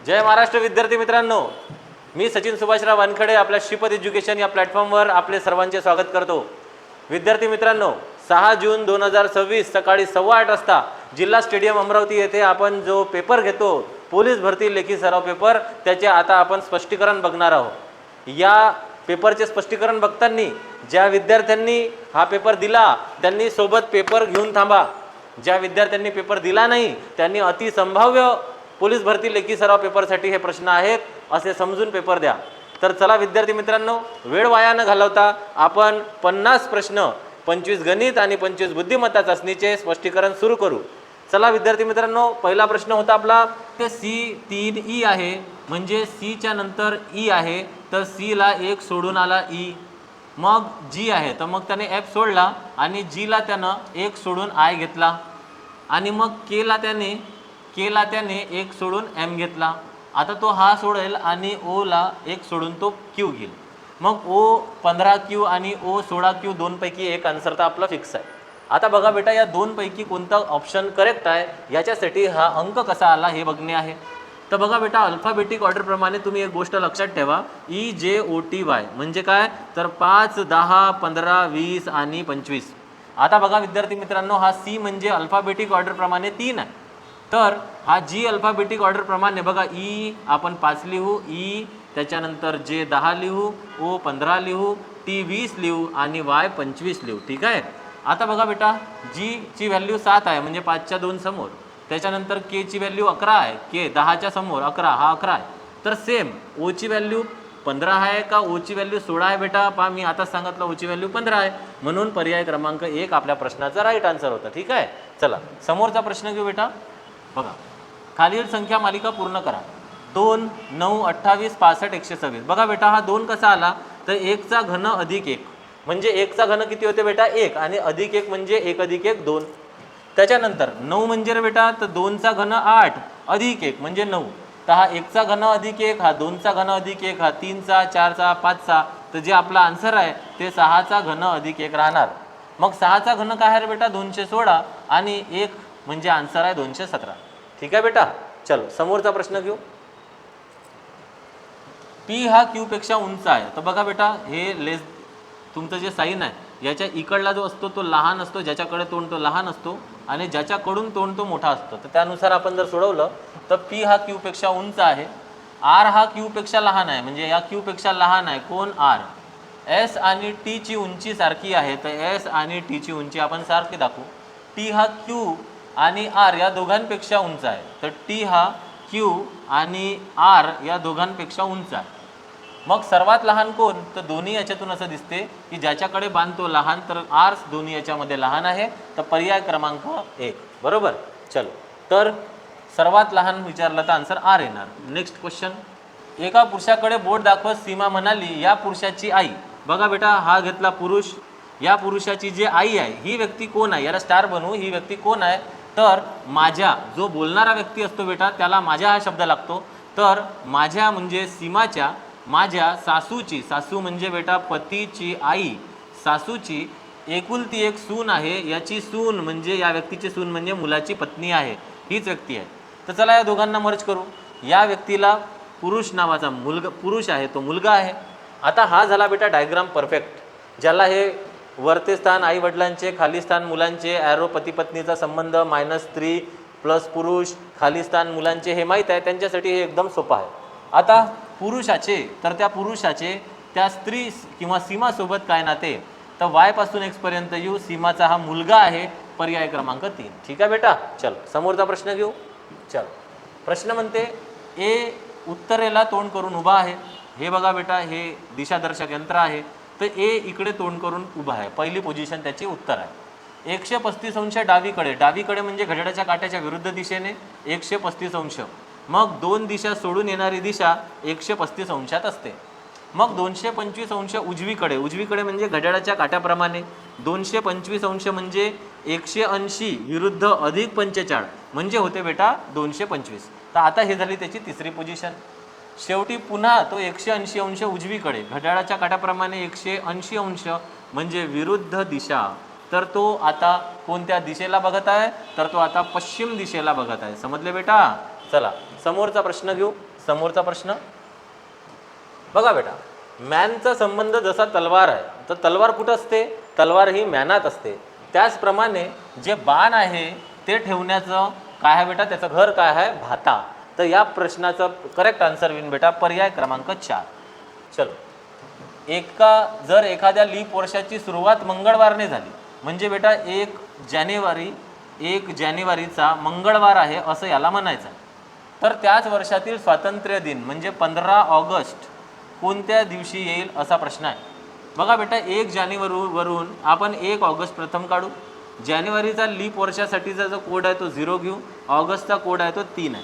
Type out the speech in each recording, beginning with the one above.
जय महाराष्ट्र विद्यार्थी मित्रांनो, मी सचिन सुभाषराव वानखडे आपल्या श्रीपद एज्युकेशन या प्लॅटफॉर्मवर आपले सर्वांचे स्वागत करतो। विद्यार्थी मित्रांनो, 6 जून 2026 सकाळी 8:15 वाजता जिल्हा स्टेडियम अमरावती येथे आपण जो पेपर घेतो पोलीस भरती लेखी सराव पेपर, त्याचे आता आपण स्पष्टीकरण बघणार आहोत। या पेपरचे स्पष्टीकरण बघताना ज्या विद्यार्थ्यांनी हा पेपर दिला त्यांनी सोबत पेपर घेऊन थांबा। ज्या विद्यार्थ्यांनी पेपर दिला नाही त्यांनी अतिसंभाव्य पोलीस भरती लेखी सराव पेपरसाठी हे प्रश्न आहेत असे समजून पेपर द्या। तर चला विद्यार्थी मित्रांनो, वेळ वाया न घालवता आपण 50 प्रश्न, 25 गणित आणि 25 बुद्धिमत्ता चाचणीचे स्पष्टीकरण सुरू करू। चला विद्यार्थी मित्रांनो, पहिला प्रश्न होता आपला C3E आहे, म्हणजे C च्या नंतर E आहे, तर C ला एक सोडून आला E। मग G आहे, तर मग त्याने F सोडला आणि G ला त्यानं एक सोडून I घेतला आणि मग K ला त्याने एक सोडून M घेतला। आता तो हा सोडेल आणि O ला एक सोडून तो Q घेईल। मग O 15Q आणि O 16Q दोनपैकी एक आन्सर तर आपला फिक्स आहे। आता बघा बेटा, या दोनपैकी कोणता ऑप्शन करेक्ट आहे याच्यासाठी हा अंक कसा आला हे बघणे आहे। तर बघा बेटा, अल्फाबेटिक ऑर्डर प्रमाणे तुम्ही एक गोष्ट लक्षात ठेवा, EJOTY म्हणजे काय, तर 5, 10, 15, 20 आणि 25। आता बघा विद्यार्थी मित्रांनो, हा C म्हणजे अल्फाबेटिक ऑर्डर प्रमाणे 3 आहे, तर हा G अल्फाबेटिक ऑर्डर प्रमाणे बघा E आपण 5 लिहू, E त्याच्यानंतर J 10 लिहू, O 15 लिहू, T 20 लिहू आणि Y 25 लिहू। ठीक आहे। आता बघा बेटा, G ची व्हॅल्यू 7 आहे, म्हणजे 5 च्या 2 समोर। त्याच्यानंतर K ची व्हॅल्यू 11 आहे, K 10 च्या समोर 11, हा 11 आहे। तर सेम O ची व्हॅल्यू 15 आहे का O ची व्हॅल्यू 16 आहे बेटा? पहा, मी आता सांगितलं O ची व्हॅल्यू 15 आहे, म्हणून पर्याय क्रमांक 1 आपल्या प्रश्नाचा राईट आन्सर होता। ठीक आहे। चला समोरचा प्रश्न घेऊ बेटा। बघा, खालील संख्या मालिका पूर्ण करा। 2, 9, 28, 65, 126। बघा बेटा, हा 2 कसा आला, तर 1 चा घन अधिक 1 म्हणजे 1 चा घन किती होते बेटा? 1 आणि अधिक 1 म्हणजे 1 अधिक 1 2। त्याच्यानंतर 9 म्हणजे रे बेटा, तर 2 चा घन 8 अधिक 1 म्हणजे 9। तर हा 1 चा घन अधिक 1, हा 2 चा घन अधिक 1, हा 3 चा, 4 चा, 5 चा। तर जे आपला आन्सर आहे ते 6 चा घन अधिक 1 राहणार। मग 6 चा घन काय आहे रे बेटा? 216 आणि 1 म्हणजे आन्सर आहे 217। ठीक आहे बेटा। चलो समोरचा प्रश्न घेऊ। P हा Q पेक्षा उंच आहे, तर बघा बेटा, हे तुमचं जे साइन आहे याच्या इकडला जो असतो तो लहान असतो, ज्याच्याकडे तोंड तो लहान असतो, आणि ज्याच्याकडून तोंड तो मोठा असतो। तर त्यानुसार आपण जर सोडवलं तर P हा Q पेक्षा उंच आहे, R हा Q पेक्षा लहान आहे, म्हणजे या Q पेक्षा लहान आहे कोण? R। S आणि T ची उंची सारखी आहे, तर S आणि T ची उंची आपण सारखी दाखवू। T हा Q आणि R या दोघांपेक्षा उंच आहे, तर T हा Q आणि R या दोघांपेक्षा उंच आहे। मग सर्वात लहान कोण? तर दोन्ही याच्यातून असं दिसते की ज्याच्याकडे बाण तो लहान, तर R दोन्ही याच्यामध्ये लहान आहे, तर पर्याय क्रमांक 1 बरोबर। चलो, तर सर्वात लहान विचारलं तर आन्सर R येणार। Next question. एका पुरुषाकडे बोट दाखवत सीमा म्हणाली, या पुरुषाची आई। बघा बेटा, हा घेतला पुरुष, या पुरुषाची जी आई आहे ही व्यक्ती कोण आहे? याला स्टार बनवू, ही व्यक्ती कोण आहे? तर माझ्या, जो बोलणारा व्यक्ती असतो बेटा त्याला माझ्या हा शब्द लागतो, तर माझ्या म्हणजे सीमाच्या, माझ्या सासूची, सासू म्हणजे बेटा पतीची आई, सासूची एकुलती एक सून आहे, याची सून म्हणजे या व्यक्तीची सून म्हणजे मुलाची पत्नी आहे, हीच व्यक्ती आहे। तर चला या दोघांना मर्ज करू। या व्यक्तीला पुरुष नावाचा मुलगा, पुरुष आहे तो मुलगा आहे। आता हा झाला बेटा डायग्राम परफेक्ट, ज्याला हे वरते स्थान आई वडिलांचे, खाली स्थान मुलांचे, ॲरो पती पत्नीचा संबंध, मायनस स्त्री प्लस पुरुष, खाली स्थान मुलांचे, हे माहीत आहे, त्यांच्यासाठी हे एकदम सोपं आहे। आता पुरुषाचे, तर त्या पुरुषाचे त्या स्त्री किंवा सीमासोबत काय नाते? तर Y पासून X पर्यंत येऊ, सीमाचा हा मुलगा आहे, पर्याय क्रमांक 3। ठीक आहे बेटा। चलो समोरचा प्रश्न घेऊ। चलो, प्रश्न म्हणते A उत्तरेला तोंड करून उभा आहे। हे बघा बेटा, हे दिशादर्शक यंत्र आहे, तर A इकडे तोंड करून उभा आहे, पहिली पोझिशन त्याची उत्तर आहे। 135 अंश डावीकडे, डावीकडे म्हणजे घड्याळाच्या काट्याच्या विरुद्ध दिशेने 135 अंश। मग 2 दिशा सोडून येणारी दिशा 135 अंशात असते। मग 225 अंश उजवीकडे, उजवीकडे म्हणजे घड्याळाच्या काट्याप्रमाणे 225 अंश म्हणजे 180 विरुद्ध अधिक 45 म्हणजे होते बेटा 225। तर आता हे झाली त्याची तिसरी पोझिशन। शेवटी पुन्हा तो 180 अंश उजवीकडे, घड्याळाच्या काट्याप्रमाणे 180 अंश म्हणजे विरुद्ध दिशा, तर तो आता कोणत्या दिशेला बघत आहे? तर तो आता पश्चिम दिशेला बघत आहे। समजले बेटा? चला समोरचा प्रश्न घेऊ। समोरचा प्रश्न बघा बेटा, मॅनचा संबंध जसा तलवार आहे, तर तलवार कुठं असते? तलवार ही मॅनात असते. त्याचप्रमाणे जे बाण आहे ते ठेवण्याचं काय आहे बेटा, त्याचं घर काय आहे? भाता. तर या प्रश्नाचं करेक्ट आन्सर होईल बेटा पर्याय क्रमांक 4. चलो, जर एखाद्या लीप वर्षाची सुरुवात मंगळवारने झाली म्हणजे बेटा 1 जानेवारीचा मंगळवार आहे असं याला म्हणायचं. तर त्याच वर्षातील स्वातंत्र्य दिन म्हणजे 15 ऑगस्ट कोणत्या दिवशी येईल असा प्रश्न आहे. बघा बेटा, 1 जानेवारीवरून आपण 1 ऑगस्ट प्रथम काढू. जानेवारीचा लीप वर्षासाठीचा जो कोड आहे तो 0 घेऊ. ऑगस्टचा कोड आहे तो 3 आहे.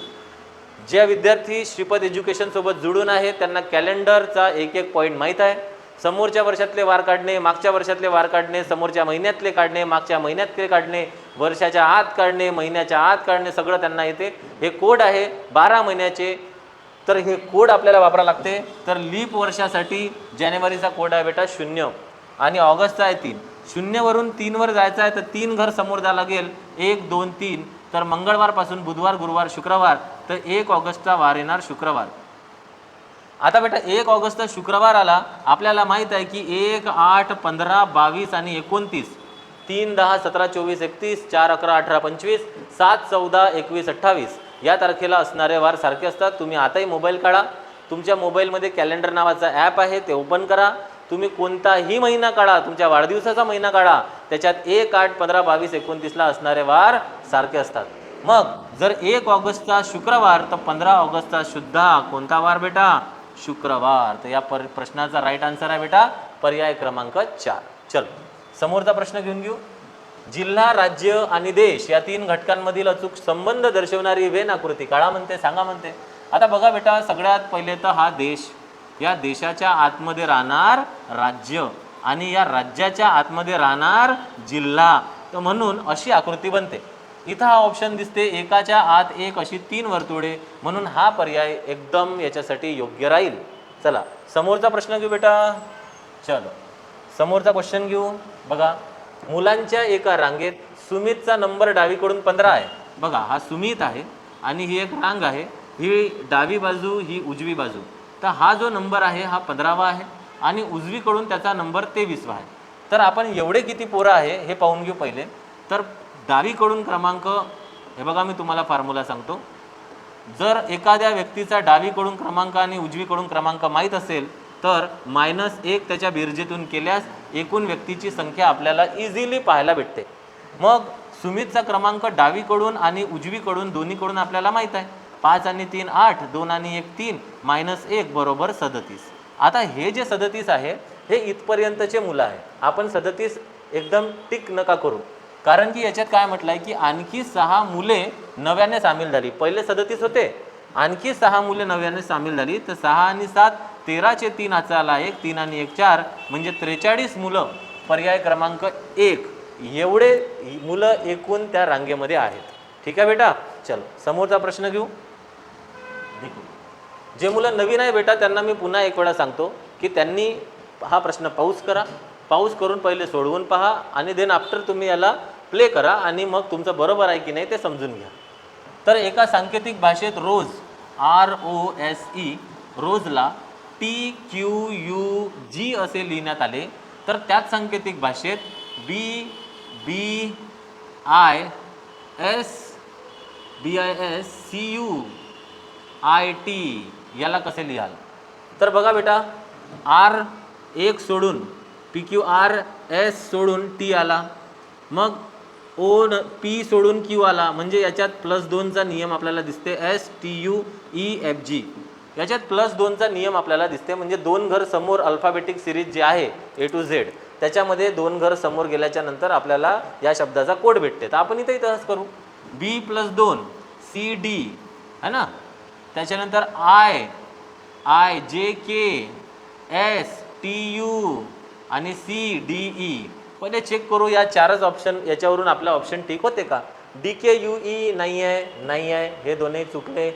ज्या विद्यार्थी श्रीपद एज्युकेशन सोबत जुळून आहे त्यांना कॅलेंडरचा एक पॉईंट माहीत आहे. समोरच्या वर्षातले वार काढणे, मागच्या वर्षातले वार काढणे, समोरच्या महिन्यातले काढणे, मागच्या महिन्यातले काढणे, वर्षाच्या आत काढणे, महिन्याच्या आत काढणे, सगळं त्यांना येते. हे कोड आहे 12 महिन्याचे. तर हे कोड आपल्याला वापरावं लागते. तर लीप वर्षासाठी जानेवारीचा कोड आहे बेटा 0 आणि ऑगस्टचा आहे 3. 0 वरून 3 वर जायचं आहे तर 3 घर समोर जावं लागेल. 1 2 3. तर मंगळवारपासून बुधवार, गुरुवार, शुक्रवार. तर 1 ऑगस्टचा वार येणार शुक्रवार. आता बेटा 1 ऑगस्टचा शुक्रवार आला. आपल्याला माहीत आहे की 1 8 15 22 आणि 29, 3 10 17 24 31, 4 11 18 25, 7 14 21 28 या तारखेला असणारे वार सारखे असतात. तुम्ही आताही मोबाईल काढा, तुमच्या मोबाईलमध्ये कॅलेंडर नावाचा ॲप आहे ते ओपन करा. तुम्ही कोणताही महिना काढा, तुमच्या वाढदिवसाचा महिना काढा, त्याच्यात 1 8 15 22 29ला असणारे वार सारखे असतात. मग जर 1 ऑगस्टचा शुक्रवार तर 15 ऑगस्टचा सुद्धा कोणता वार बेटा? शुक्रवार. तर या प्रश्नाचा राईट आन्सर आहे बेटा पर्याय क्रमांक 4. चल, समोरचा प्रश्न घेऊ. जिल्हा, राज्य आणि देश या 3 घटकांमधील अचूक संबंध दर्शवणारी वेन आकृती काढा म्हणते, सांगा म्हणते. आता बघा बेटा, सगळ्यात पहिले तर हा देश, या देशाच्या आतमध्ये राहणार राज्य आणि या राज्याच्या आतमध्ये राहणार जिल्हा. तर म्हणून अशी आकृती बनते. इथं हा ऑप्शन दिसते एकाच्या आत एक अशी 3 वर्तुळे, म्हणून हा पर्याय एकदम याच्यासाठी योग्य राहील. चला, समोरचा प्रश्न घेऊ बेटा. चलो, समोरचा क्वेश्चन घेऊ. बघा, मुलांच्या एका रांगेत सुमितचा नंबर डावीकडून 15 आहे. बघा, हा सुमित आहे आणि ही एक रांग आहे, ही डावी बाजू, ही उजवी बाजू. तर हा जो नंबर आहे हा 15वा आहे आणि उजवीकडून त्याचा नंबर 23वा आहे. तर आपण एवढे किती पोरं आहे हे पाहून घेऊ पहिले. तर डावीकडून क्रमांक, हे बघा मी तुम्हाला फॉर्म्युला सांगतो. जर एखाद्या व्यक्तीचा डावीकडून क्रमांक आणि उजवीकडून क्रमांक माहीत असेल तर -1 त्याच्या बेरजेतून केल्यास एकूण व्यक्तीची संख्या आपल्याला इझिली पाहायला भेटते. मग सुमितचा क्रमांक डावीकडून आणि उजवीकडून दोन्हीकडून आपल्याला माहीत आहे. 5 आणि 3 8, 2 आणि 1 3, -1 बरोबर 37. आता हे जे 37 आहे हे इथपर्यंतचे मुलं आहे. आपण 37 एकदम टिक नका करू, कारण की याच्यात काय म्हटलं आहे की आणखी 6 मुले नव्याने सामील झाली. पहिले 37 होते, आणखी 6 मुले नव्याने सामील झाली. तर 6 आणि 7 13चे 3 आचाला 1, 3 आणि 1 4 म्हणजे 43 मुलं पर्याय क्रमांक 1 एवढे मुलं एकूण त्या रांगेमध्ये आहेत. ठीक आहे बेटा. चलो, समोरचा प्रश्न घेऊ. जे मुलं नवीन आहे बेटा त्यांना मी पुन्हा एक वेळा सांगतो की त्यांनी हा प्रश्न पाऊस करा, पाऊस करून पहिले सोडवून पहा आणि देन आफ्टर तुम्ही याला प्ले करा आणि मग तुमचं बरोबर आहे की नाही ते समजून घ्या. तर एका सांकेतिक भाषेत रोज ROSE रोजला TQUG असे लिहिण्यात आले. तर त्याच सांकेतिक भाषेत BISCUIT याला कसे लिहाल? तर बघा बेटा, R 1 सोडून PQRS सोडून T आला, मग P सोडून Q आला, म्हणजे याच्यात +2चा नियम आपल्याला दिसते. STUEFG याच्यात +2चा नियम आपल्याला दिसते. म्हणजे 2 घर समोर अल्फाबेटिक सिरीज जे आहे A to Z त्याच्यामध्ये 2 घर समोर गेल्याच्या नंतर आपल्याला या शब्दाचा कोड भेटते. तर आपण इथेही तसंच करू. B+2 CD है ना, त्याच्यानंतर IJKSTU आणि CDE. पहिले चेक करू या 4च ऑप्शन याच्यावरून आपला ऑप्शन ठीक होते का? DKUE नाही आहे, हे दोन्ही चुकले.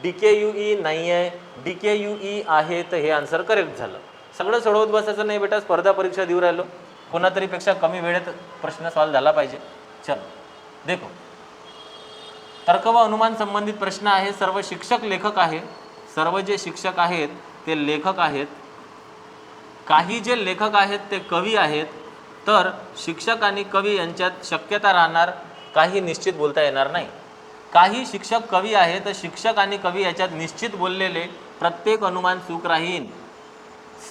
DKUE नाही आहे, DKUE आहे, तर हे आन्सर करेक्ट झालं. सगळं सोडवत बसायचं नाही बेटा, स्पर्धा परीक्षा देऊ राहिलो, कोणातरीपेक्षा कमी वेळेत प्रश्न सॉल्व झाला पाहिजे. चल देखो, तर्क व अनुमान संबंधित प्रश्न आहे. सर्व शिक्षक लेखक आहे. सर्व जे शिक्षक आहेत ते लेखक आहेत, काही जे लेखक आहेत ते कवी आहेत, तर शिक्षक आणि कवी यांच्यात शक्यता राहणार, काही निश्चित बोलता येणार नाही. काही शिक्षक कवी आहे तर शिक्षक आणि कवी याच्यात निश्चित बोललेले प्रत्येक अनुमान चूक राहील.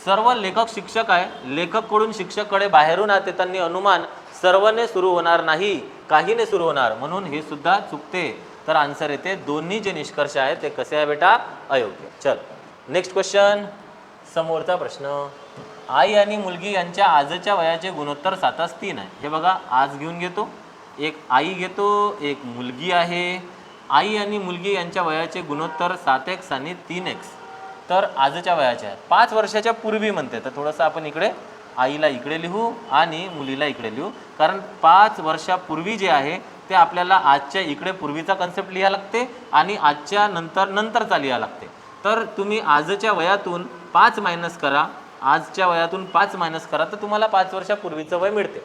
सर्व लेखक शिक्षक आहे, लेखककडून शिक्षककडे बाहेरून आत येताना अनुमान सर्वने सुरू होणार नाही, काहीने सुरू होणार, म्हणून हे सुद्धा चुकते. तर आन्सर येते दोन्ही जे निष्कर्ष आहेत ते कसे आहे बेटा, अयोग्य. चल नेक्स्ट क्वेश्चन, समोरचा प्रश्न. आई आणि मुलगी यांच्या आजच्या वयाचे गुणोत्तर 7:3 आहे. हे बघा, आज घेऊन घेतो, एक आई घेतो, एक मुलगी आहे. आई आणि मुलगी यांच्या वयाचे गुणोत्तर 7x आणि 3x, तर आजच्या वयाचे आहे. 5 वर्षाच्या पूर्वी म्हणते, तर थोडंसं आपण इकडे आईला इकडे लिहू आणि मुलीला इकडे लिहू, कारण 5 वर्षापूर्वी जे आहे ते आपल्याला आजच्या इकडे पूर्वीचा कन्सेप्ट लिहायला लागते आणि आजच्या नंतरचा लिहायला लागते. तर तुम्ही आजच्या वयातून 5 मायनस करा, आजच्या वयातून 5 मायनस करा, तर तुम्हाला 5 वर्षापूर्वीचं वय मिळते.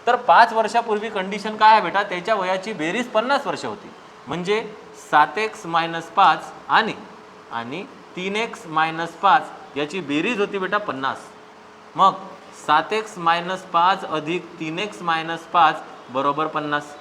तर 5 वर्षापूर्वी कंडिशन काय आहे बेटा, त्याच्या वयाची बेरीज 50 वर्ष होती, म्हणजे 7x - 5 आणि 3x - 5 याची बेरीज होती बेटा 50. मग 7x - 5 अधिक 3x - 5 बरोबर 50.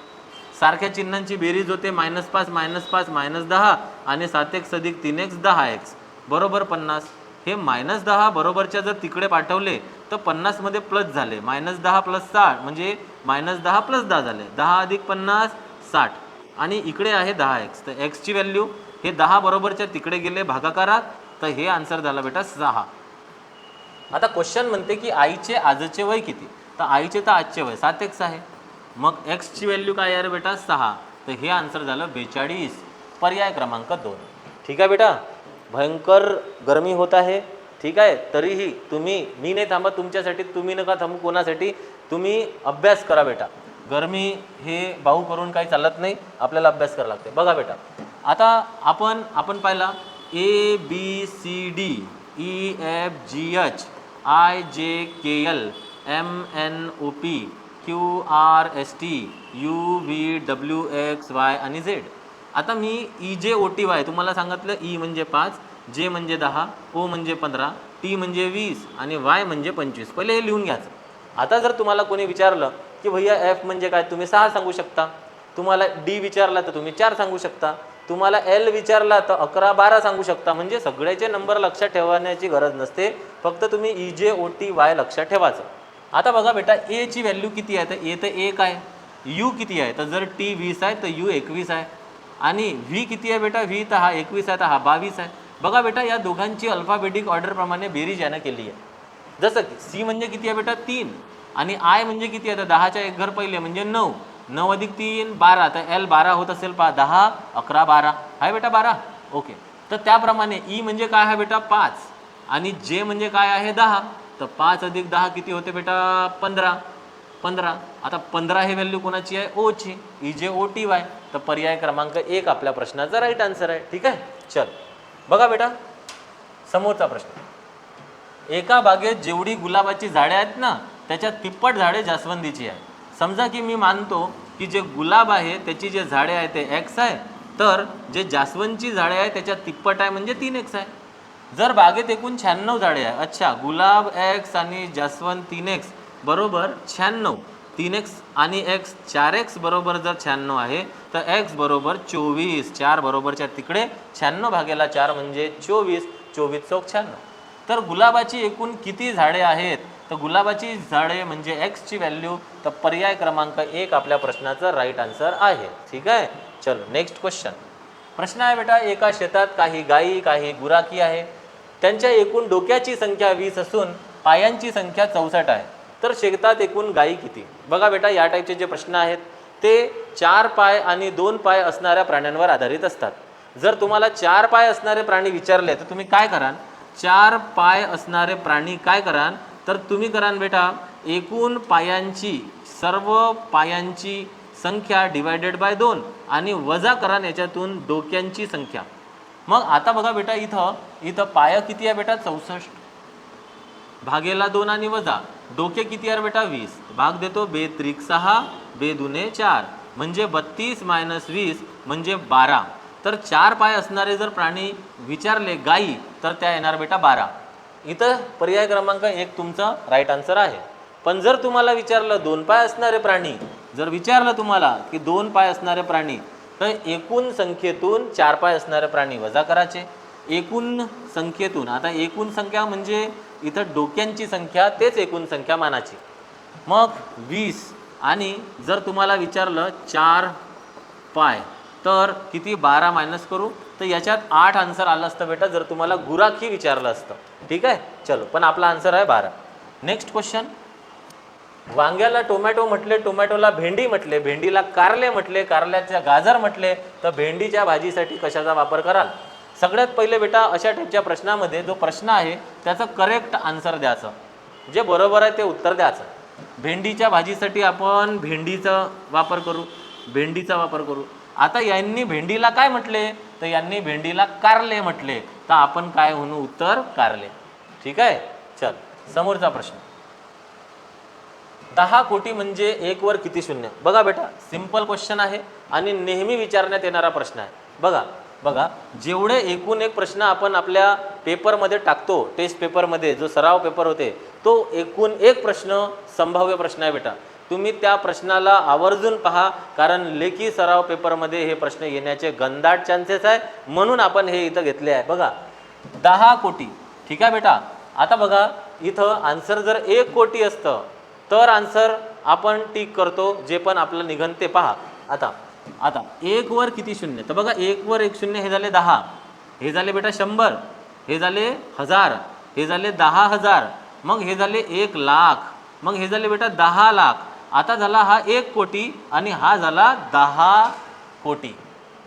सारख्या चिन्हांची बेरीज होते -5 -5 -10 आणि 7x अधिक 3x 10x बरोबर 50. हे -10 बरोबरच्या जर तिकडे पाठवले तर 50 मध्ये प्लस झाले, -10 + 60 म्हणजे -10 + 10 झाले, 10 अधिक 50 60 आणि इकडे आहे 10x. तर x ची व्हॅल्यू हे 10 बरोबरच्या तिकडे गेले भागाकारात, तर हे आन्सर झाला बेटा 6. आता क्वेश्चन म्हणते की आईचे आजचे वय किती, तर आईचे तर आजचे वय 7x आहे, मग x ची व्हॅल्यू काय आहे बेटा 6, तर हे आन्सर झालं 42, पर्याय क्रमांक 2. ठीक आहे बेटा, भयंकर गरमी होत आहे, ठीक आहे, तरीही तुम्ही, मी नाही थांबत तुमच्यासाठी, तुम्ही नका थांबू कोणासाठी, तुम्ही अभ्यास करा बेटा. गरमी हे बाहू करून काही चालत नाही, आपल्याला अभ्यास करावा लागते. बघा बेटा, आता आपण पाहिला ABCD EFGH IJKL MNOP QRST UVWXY आणि Z. आता मी EJOTY तुम्हाला सांगितलं, E म्हणजे 5, J म्हणजे 10, O म्हणजे 15, T म्हणजे 20 आणि Y म्हणजे 25. पहिले हे लिहून घ्यायचं. आता जर तुम्हाला कोणी विचारलं की भैया F म्हणजे काय, तुम्ही 6 सांगू शकता. तुम्हाला D विचारला तर तुम्ही 4 सांगू शकता. तुम्हाला L विचारला तर 11 12 सांगू शकता. म्हणजे सगळ्याचे नंबर लक्षात ठेवण्याची गरज नसते, फक्त तुम्ही EJOTY लक्षात ठेवायचं. आता बघा बेटा, A ची व्हॅल्यू किती आहे, तर A तर 1 आहे. U किती आहे, तर जर T 20 आहे तर U 21 आहे. आणि V किती आहे बेटा, V तर हा 21 आहे, तर हा 22 आहे. बघा बेटा, या दोघांची अल्फाबेटिक ऑर्डरप्रमाणे बेरीज यानं केली आहे. जसं की C म्हणजे किती आहे बेटा 3 आणि I म्हणजे किती आहे, तर 10च्या एक घर पहिले म्हणजे 9, 9 अधिक 3 12, तर L 12 होत असेल पहा, 10 11 12 आहे बेटा 12. ओके, तर त्याप्रमाणे E म्हणजे काय आहे बेटा 5 आणि J म्हणजे काय आहे 10, तर 5 अधिक 10 किती होते बेटा 15. आता 15 हे व्हॅल्यू कोणाची आहे, O ची, EJOTY. तर पर्याय क्रमांक 1 आपल्या प्रश्नाचा राईट आन्सर आहे. ठीक आहे, चल बघा बेटा, समोरचा प्रश्न. एका बागेत जेवढी गुलाबाची झाडे आहेत ना, त्याच्यात तिप्पट झाडे जास्वंदीची आहे. समजा की मी मानतो की जे गुलाब आहे त्याची जे झाडे आहे ते x आहे, तर जे जास्वंदची झाडे आहे त्याच्यात तिप्पट आहे म्हणजे 3x आहे. जर बागेत एकूण 96 झाडे आहे, अच्छा, गुलाब x आणि जास्वंद 3x बरोबर 96, 3x आणि x 4x बरोबर जर 96 आहे तर x बरोबर 24, 4 बरोबरच्या तिकडे 96 भागेला 4 म्हणजे 24, 24 चौक 96. तर गुलाबाची एकूण किती झाडे आहेत, तर गुलाबाची झाडे म्हणजे x ची व्हॅल्यू, तर पर्याय क्रमांक 1 आपल्या प्रश्नाचं राईट आन्सर आहे. ठीक आहे, चलो नेक्स्ट क्वेश्चन. प्रश्न आहे बेटा, एका शेतात काही गायी काही गुराखी आहे, त्यांच्या एकूण डोक्याची संख्या 20 असून पायांची संख्या 64 आहे, तर शेतात एकूण गायी किती. बघा बेटा, या टाईपचे जे प्रश्न आहेत ते 4 पाय आणि 2 पाय असणाऱ्या प्राण्यांवर आधारित असतात. जर तुम्हाला 4 पाय असणारे प्राणी विचारले तर तुम्ही काय कराल, 4 पाय असणारे प्राणी काय कराल, तर तुम्ही कराल बेटा एकूण पायांची, सर्व पायांची संख्या डिवायडेड बाय 2 आणि वजा करा याच्यातून डोक्यांची संख्या. मग आता बघा बेटा, इथं पाय किती आहे बेटा 64 भागेला 2 आणि वजा डोके किती आहे बेटा 20, भाग देतो 2 त्रिक 6 2 दुने 4 म्हणजे 32 - 20 म्हणजे 12. तर 4 पाय असणारे जर प्राणी विचारले गायी तर त्या येणार बेटा 12. इथं पर्याय क्रमांक 1 तुमचा राईट आन्सर आहे. पण जर तुम्हाला विचारलं 2 पाय असणारे प्राणी, जर विचारलं तुम्हाला की 2 पाय असणारे प्राणी, तर एकूण संख्येतून 4 पाय असणारे प्राणी वजा करायचे. एकूण संख्येतून, आता एकूण संख्या म्हणजे इथं डोक्यांची संख्या, तेच एकूण संख्या मानाची. मग 20 आणि जर तुम्हाला विचारलं 4 पाय तर किती 12 मायनस करू, तर याच्यात 8 आन्सर आलं असतं बेटा जर तुम्हाला गुराखी विचारलं असतं. ठीक आहे, चलो, पण आपला आन्सर आहे 12. Next question. वांग्याला टोमॅटो म्हटले, टोमॅटोला भेंडी म्हटले, भेंडीला कारले म्हटले, कारल्याच्या गाजर म्हटले, तर भेंडीच्या भाजीसाठी कशाचा वापर कराल? सगळ्यात पहिले बेटा अशा टाईपच्या प्रश्नामध्ये जो प्रश्न आहे त्याचं करेक्ट आन्सर द्यायचं, जे बरोबर आहे ते उत्तर द्यायचं. भेंडीच्या भाजीसाठी आपण भेंडीचा वापर करू, भेंडीचा वापर करू. आता यांनी भेंडीला काय म्हटले, तर यांनी भेंडीला कारले म्हटले, तर आपण काय म्हणू, उत्तर कारले. ठीक आहे, चल समोरचा प्रश्न. 10 कोटी म्हणजे 1 वर किती शून्य? बघा बेटा, सिंपल क्वेश्चन आहे आणि नेहमी विचारण्यात येणारा प्रश्न आहे. बघा बघा, जेवढे एकूण एक प्रश्न आपण आपल्या पेपरमध्ये टाकतो, टेस्ट पेपरमध्ये जो सराव पेपर होते, तो एकूण एक प्रश्न संभाव्य प्रश्न आहे बेटा. तुम्ही त्या प्रश्नाला आवर्जून पहा, कारण लेखी सराव पेपरमध्ये हे प्रश्न येण्याचे गंदाट चान्सेस आहे, म्हणून आपण हे इथं घेतले आहे. बघा 10 कोटी. ठीक आहे बेटा, आता बघा इथं आन्सर जर 1 कोटी असतं तर आन्सर आपण टिक करतो, जे पण आपलं निघन ते पहा. आता आता 1 वर किती शून्य, तर बघा 1 वर 1 शून्य, हे झाले 10, हे झाले बेटा 100, हे झाले 1000, हे झाले 10,000, मग हे झाले 1 लाख, मग हे झाले बेटा 10 लाख. आता झाला हा 1 कोटी आणि हा झाला 10 कोटी.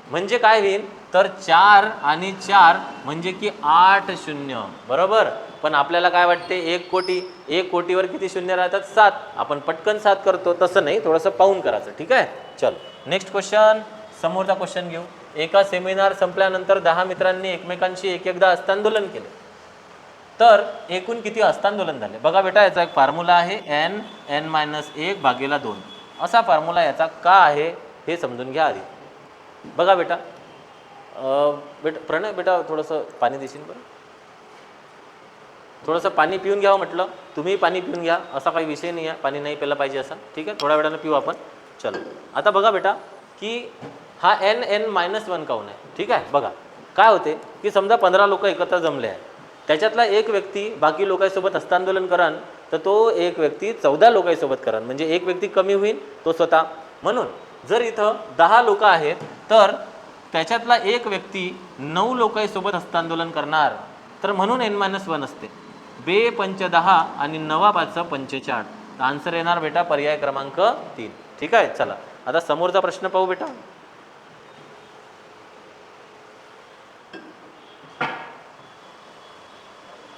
म्हणजे काय होईल, तर 4 आणि 4 म्हणजे की 8 शून्य, बरोबर. पण आपल्याला काय वाटते, 1 कोटी, 1 कोटीवर किती शून्य राहतात, 7. आपण पटकन 7 करतो, तसं नाही, थोडंसं पाहून करायचं. ठीक आहे, चल नेक्स्ट क्वेश्चन. समोरचा क्वेश्चन घेऊ. एका सेमिनार संपल्यानंतर 10 मित्रांनी एकमेकांशी एकदा हस्तांदोलन केले, तर एकूण किती हस्तांदोलन झाले? बघा बेटा, याचा एक फॉर्म्युला आहे n(n-1) भागीला 2. असा फॉर्म्युला याचा का आहे हे समजून घ्या आधी. बघा बेटा, बेटा प्रणय, बेटा थोडंसं पाणी देशील बरं? थोडंसं पाणी पिऊन घ्यावं म्हटलं, तुम्ही पाणी पिऊन घ्या, असा काही विषय नाही आहे, पाणी नाही प्यायला पाहिजे असा. ठीक आहे, थोड्या वेळानं पिऊ आपण. चलो, आता बघा बेटा की हा n(n-1) काऊन आहे. ठीक आहे, बघा काय होते की समजा 15 लोक एकत्र जमले आहे, त्याच्यातला एक व्यक्ती बाकी लोकांसोबत हस्तांदोलन करान, तर तो एक व्यक्ती 14 लोकांसोबत करान, म्हणजे एक व्यक्ती कमी होईल तो स्वतः. म्हणून जर इथं 10 लोक आहेत तर त्याच्यातला एक व्यक्ती 9 लोकांसोबत हस्तांदोलन करणार, तर म्हणून n-1 असते. 2 पंच 10 आणि 9 5 45. तर आन्सर येणार बेटा पर्याय क्रमांक 3. ठीक आहे, चला आता समोरचा प्रश्न पाहू बेटा.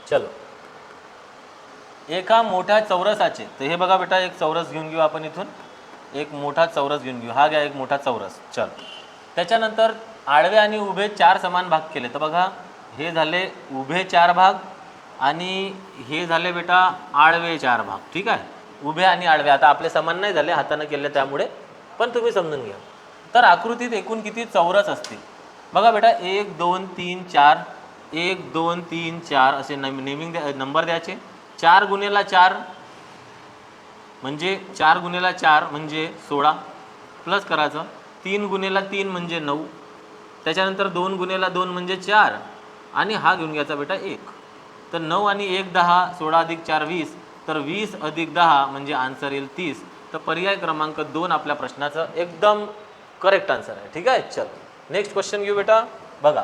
चलो, एका मोठ्या चौरसाचे, तर हे बघा बेटा एक चौरस घेऊन घेऊ आपण इथून, एक मोठा चौरस घेऊन घेऊ. हा घ्या एक मोठा चौरस. चल, त्याच्यानंतर आडवे आणि उभे 4 समान भाग केले, तर बघा हे झाले उभे 4 भाग आणि हे झाले बेटा आडवे 4 भाग. ठीक आहे, उभे आणि आडवे आता आपले समान नाही झाले, हाताने केले त्यामुळे, पण तुम्ही समजून घ्या. तर आकृतीत एकूण किती चौरस असतील? बघा बेटा 1 2 3 4, 1 2 3 4 असे नेमिंग नंबर द्यायचे. 4 गुणेला 4 म्हणजे 4 गुणेला 4 म्हणजे 16 प्लस करायचं. 3 गुणेला 3 म्हणजे 9, त्याच्यानंतर 2 गुणेला 2 म्हणजे 4 आणि हा घेऊन घ्यायचा बेटा 1. तर 9 आणि 1 10, 16 अधिक 4 20, तर 20 अधिक 10 म्हणजे आन्सर येईल 30. तर पर्याय क्रमांक 2 आपल्या प्रश्नाचं एकदम करेक्ट आन्सर आहे. ठीक आहे, चल नेक्स्ट क्वेश्चन घेऊ बेटा. बघा,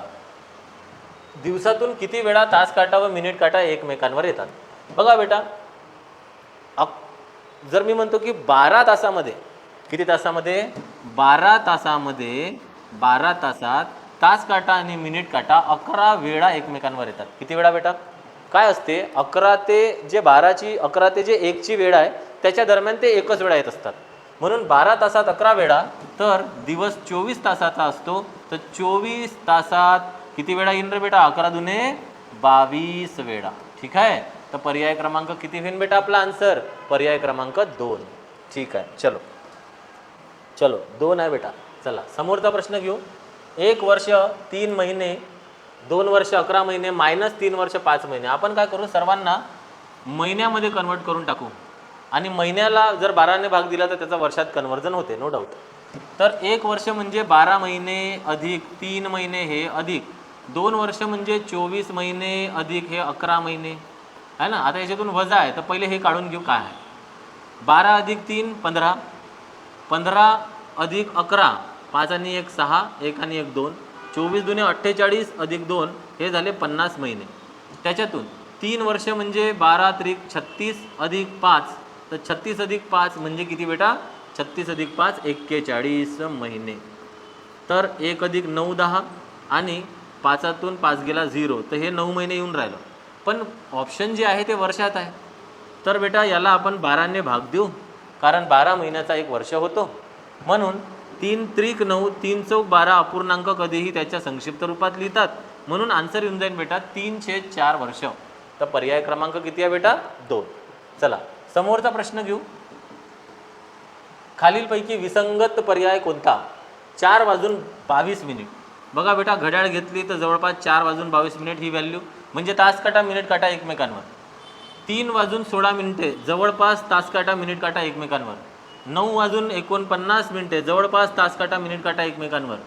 दिवसातून किती वेळा तास काटा व मिनिट काटा एकमेकांवर येतात? बघा बेटा, जर मी म्हणतो की 12 तासामध्ये, किती तासामध्ये? 12 तासामध्ये, 12 तासात तास काटा आणि मिनिट काटा 11 वेळा एकमेकांवर येतात. किती वेळा बेटा? काय असते 11 ते जे 12ची 11 ते जे 1ची वेळ आहे त्याच्या दरम्यान ते एकच वेळा येत असतात. म्हणून 12 तासात 11 वेळा, तर दिवस 24 तासाचा असतो, तर 24 तासात किती वेळा येईन रे बेटा? 11 दुने 22 वेळा. ठीक आहे, तर पर्याय क्रमांक किती होईल बेटा आपला आन्सर? पर्याय क्रमांक 2. ठीक आहे, चलो चलो 2 आहे बेटा. चला समोरचा प्रश्न घेऊ. 1 वर्ष 3 महिने, 2 वर्ष 11 महिने, -3 वर्ष 5 महिने. आपण काय करू, सर्वांना महिन्यामध्ये कन्वर्ट करून टाकू आणि महिन्याला जर 12ने भाग दिला तर त्याचा वर्षात कन्वर्जन होते, नो डाऊट. तर 1 वर्ष म्हणजे 12 महिने अधिक 3 महिने हे अधिक 2 वर्ष म्हणजे 24 महिने अधिक हे 11 महिने आहे ना. आता याच्यातून वजा आहे तर पहिले हे काढून घेऊ काय आहे. 12 अधिक 3 15, 15 अधिक 11 5 आणि 1 6, 1 आणि 1 2, 24 दुने 48 अधिक 2 हे झाले 50 महिने. त्याच्यातून 3 वर्ष म्हणजे 12 त्रिक 36 अधिक 5, तर 36 अधिक 5 म्हणजे किती बेटा, 36 अधिक 5 41 महिने. तर 1 अधिक 9 10 आणि 5तून 5 गेला 0, तर हे 9 महिने येऊन राहिलं. पण ऑप्शन जे आहे ते वर्षात आहे, तर बेटा याला आपण 12ने भाग देऊ, कारण 12 महिन्याचा 1 वर्ष होतो. म्हणून 3 त्रिक 9, 3 चौक 12 अपूर्णांक कधीही त्याच्या संक्षिप्त रूपात लिहितात. म्हणून आन्सर येऊन जाईल बेटा 3/4 वर्ष. तर पर्याय क्रमांक किती आहे बेटा, 2. चला समोरचा प्रश्न घेऊ. खालीलपैकी विसंगत पर्याय कोणता. 4 वाजून 22 मिनिट. बघा बेटा घड्याळ घेतली तर जवळपास 4 वाजून 22 मिनिट ही व्हॅल्यू, म्हणजे तास काटा मिनिट काटा एकमेकांवर. 3 वाजून 16 मिनिटे जवळपास तास काटा मिनिट काटा एकमेकांवर. 9 वाजून 49 मिनिटे जवळपास तास काटा मिनिट काटा एकमेकांवर.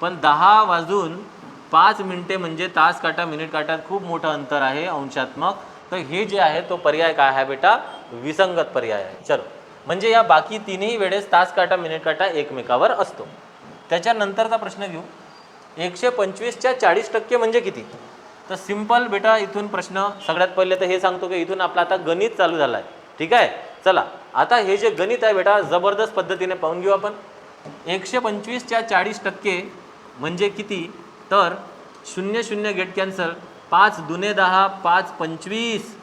पण 10 वाजून 5 मिनिटे म्हणजे तास काटा मिनिट काटात खूप मोठं अंतर आहे अंशात्मक. तर हे जे आहे तो पर्याय काय आहे बेटा, विसंगत पर्याय आहे. चलो, म्हणजे या बाकी तिन्ही वेळेस तास काटा मिनिट काटा एकमेकावर असतो. त्याच्यानंतरचा प्रश्न घेऊ. 125च्या 40% म्हणजे किती. तर सिंपल बेटा, इथून प्रश्न सगळ्यात पहिले तर हे सांगतो की इथून आपला आता गणित चालू झालं आहे. ठीक आहे, चला आता हे जे गणित आहे बेटा जबरदस्त पद्धतीने पाहून घेऊ आपण. 125च्या 40% म्हणजे किती, तर 0 0 गेट कॅन्सल, 5 दुने 10, 5 25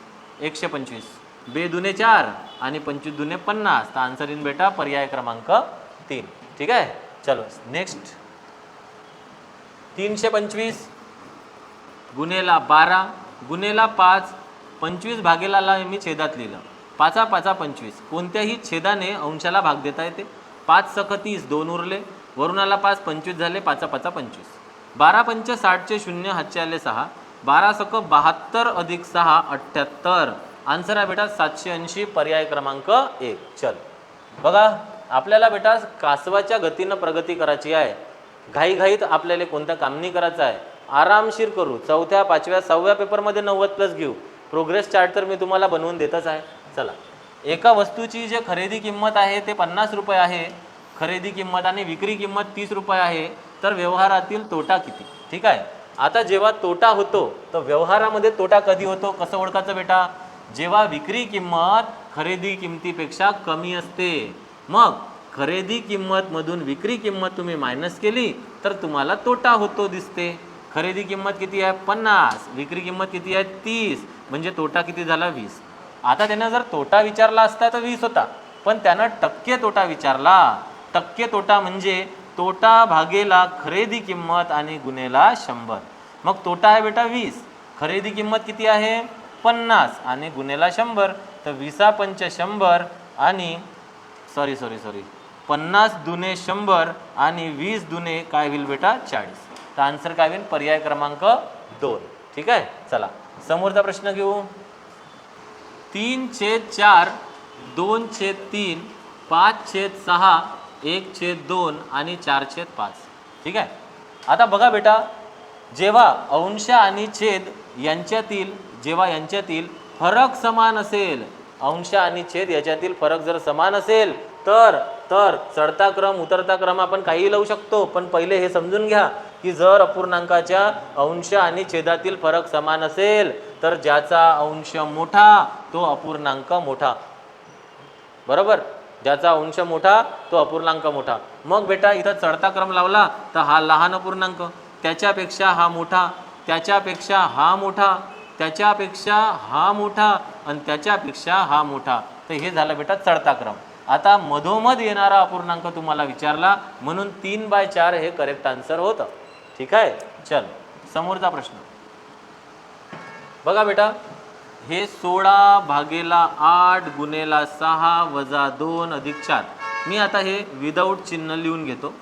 125, बे दुने 4 आणि 25 दुने 50. तर आन्सर इन बेटा पर्याय क्रमांक 3. ठीक आहे, चलो नेक्स्ट. 325 गुणेला 12 गुणेला 5, 25 भागेला ला मी छेदात लिहिलं. 5 5 25, कोणत्याही छेदाने अंशाला भाग देता येते. 5 सख 30, 2 उरले, वरून आला 5, 25 झाले, 5 5 25. 12 पंच 60चे 0 हातचे आले 6, 12 सख 72 अधिक 6 78. आन्सर आहे बेटा 780, पर्याय क्रमांक 1. चल बघा, आपल्याला बेटा कासवाच्या गतीनं प्रगती करायची आहे. घाईघाईत आपल्याला कोणतं काम नाही करायचं आहे, आरामशीर करू. 4थ्या 5व्या 6व्या पेपरमध्ये 90+ घेऊ. प्रोग्रेस चार्ट तर मी तुम्हाला बनवून देतच आहे. चला, एका वस्तूची जे खरेदी किंमत आहे ते 50 रुपये आहे, खरेदी किंमत आणि विक्री किंमत 30 रुपये आहे. तर व्यवहारातील तोटा किती. ठीक आहे, आता जेव्हा तोटा होतो तर व्यवहारामध्ये तोटा कधी होतो, कसं ओळखायचं बेटा, जेव्हा विक्री किंमत खरेदी किंमतीपेक्षा कमी असते. मग खरेदी किंमत मधून विक्री किंमत तुम्ही मायनस केली तर तुम्हाला तोटा होतो दिसते. खरेदी किंमत किती आहे 50, विक्री किंमत किती आहे 30, म्हणजे तोटा किती झाला 20. आता त्यानं जर तोटा विचारला असता तर 20 होता, पण त्यानं टक्के तोटा विचारला. टक्के तोटा म्हणजे तोटा भागेला खरेदी किंमत आणि गुणेला 100. मग तोटा आहे बेटा 20, खरेदी किंमत किती आहे 50 आणि गुणेला 100. तर 20 पंच 100 आणि सॉरी 50 दुने 100 आणि 20 दुने काय होईल बेटा 40. तर आन्सर काय होईल, पर्याय क्रमांक 2. ठीक आहे, चला समोरचा प्रश्न घेऊ. 3/4, 2/3, 5/6, 1/2 आणि 4/5. ठीक आहे, आता बघा बेटा, जेव्हा अंश आणि छेद यांच्यातील फरक समान असेल, अंश आणि छेद याच्यातील फरक जर समान असेल तर चढता क्रम उतरता क्रम आपण काहीही लावू शकतो. पण पहिले हे समजून घ्या की जर अपूर्णांकाच्या अंश आणि छेदातील फरक समान असेल तर ज्याचा अंश मोठा तो अपूर्णांक मोठा. बरोबर, ज्याचा अंश मोठा तो अपूर्णांक मोठा. मग बेटा इथं चढता क्रम लावला तर हा लहान अपूर्णांक, त्याच्यापेक्षा हा मोठा, त्याच्यापेक्षा हा मोठा, त्याच्यापेक्षा हा मोठा आणि त्याच्यापेक्षा हा मोठा. तर हे झालं बेटा चढता क्रम. आता मधोमध येणारा अपूर्णांक तुम्हाला विचारला म्हणून 3/4 हे करेक्ट आन्सर होतं. ठीक आहे, चल समोरचा प्रश्न बघा बेटा. हे 16 भागेला 8 गुणेला 6 वजा 2 अधिक 4. मी आता हे विदाऊट चिन्ह लिहून घेतो.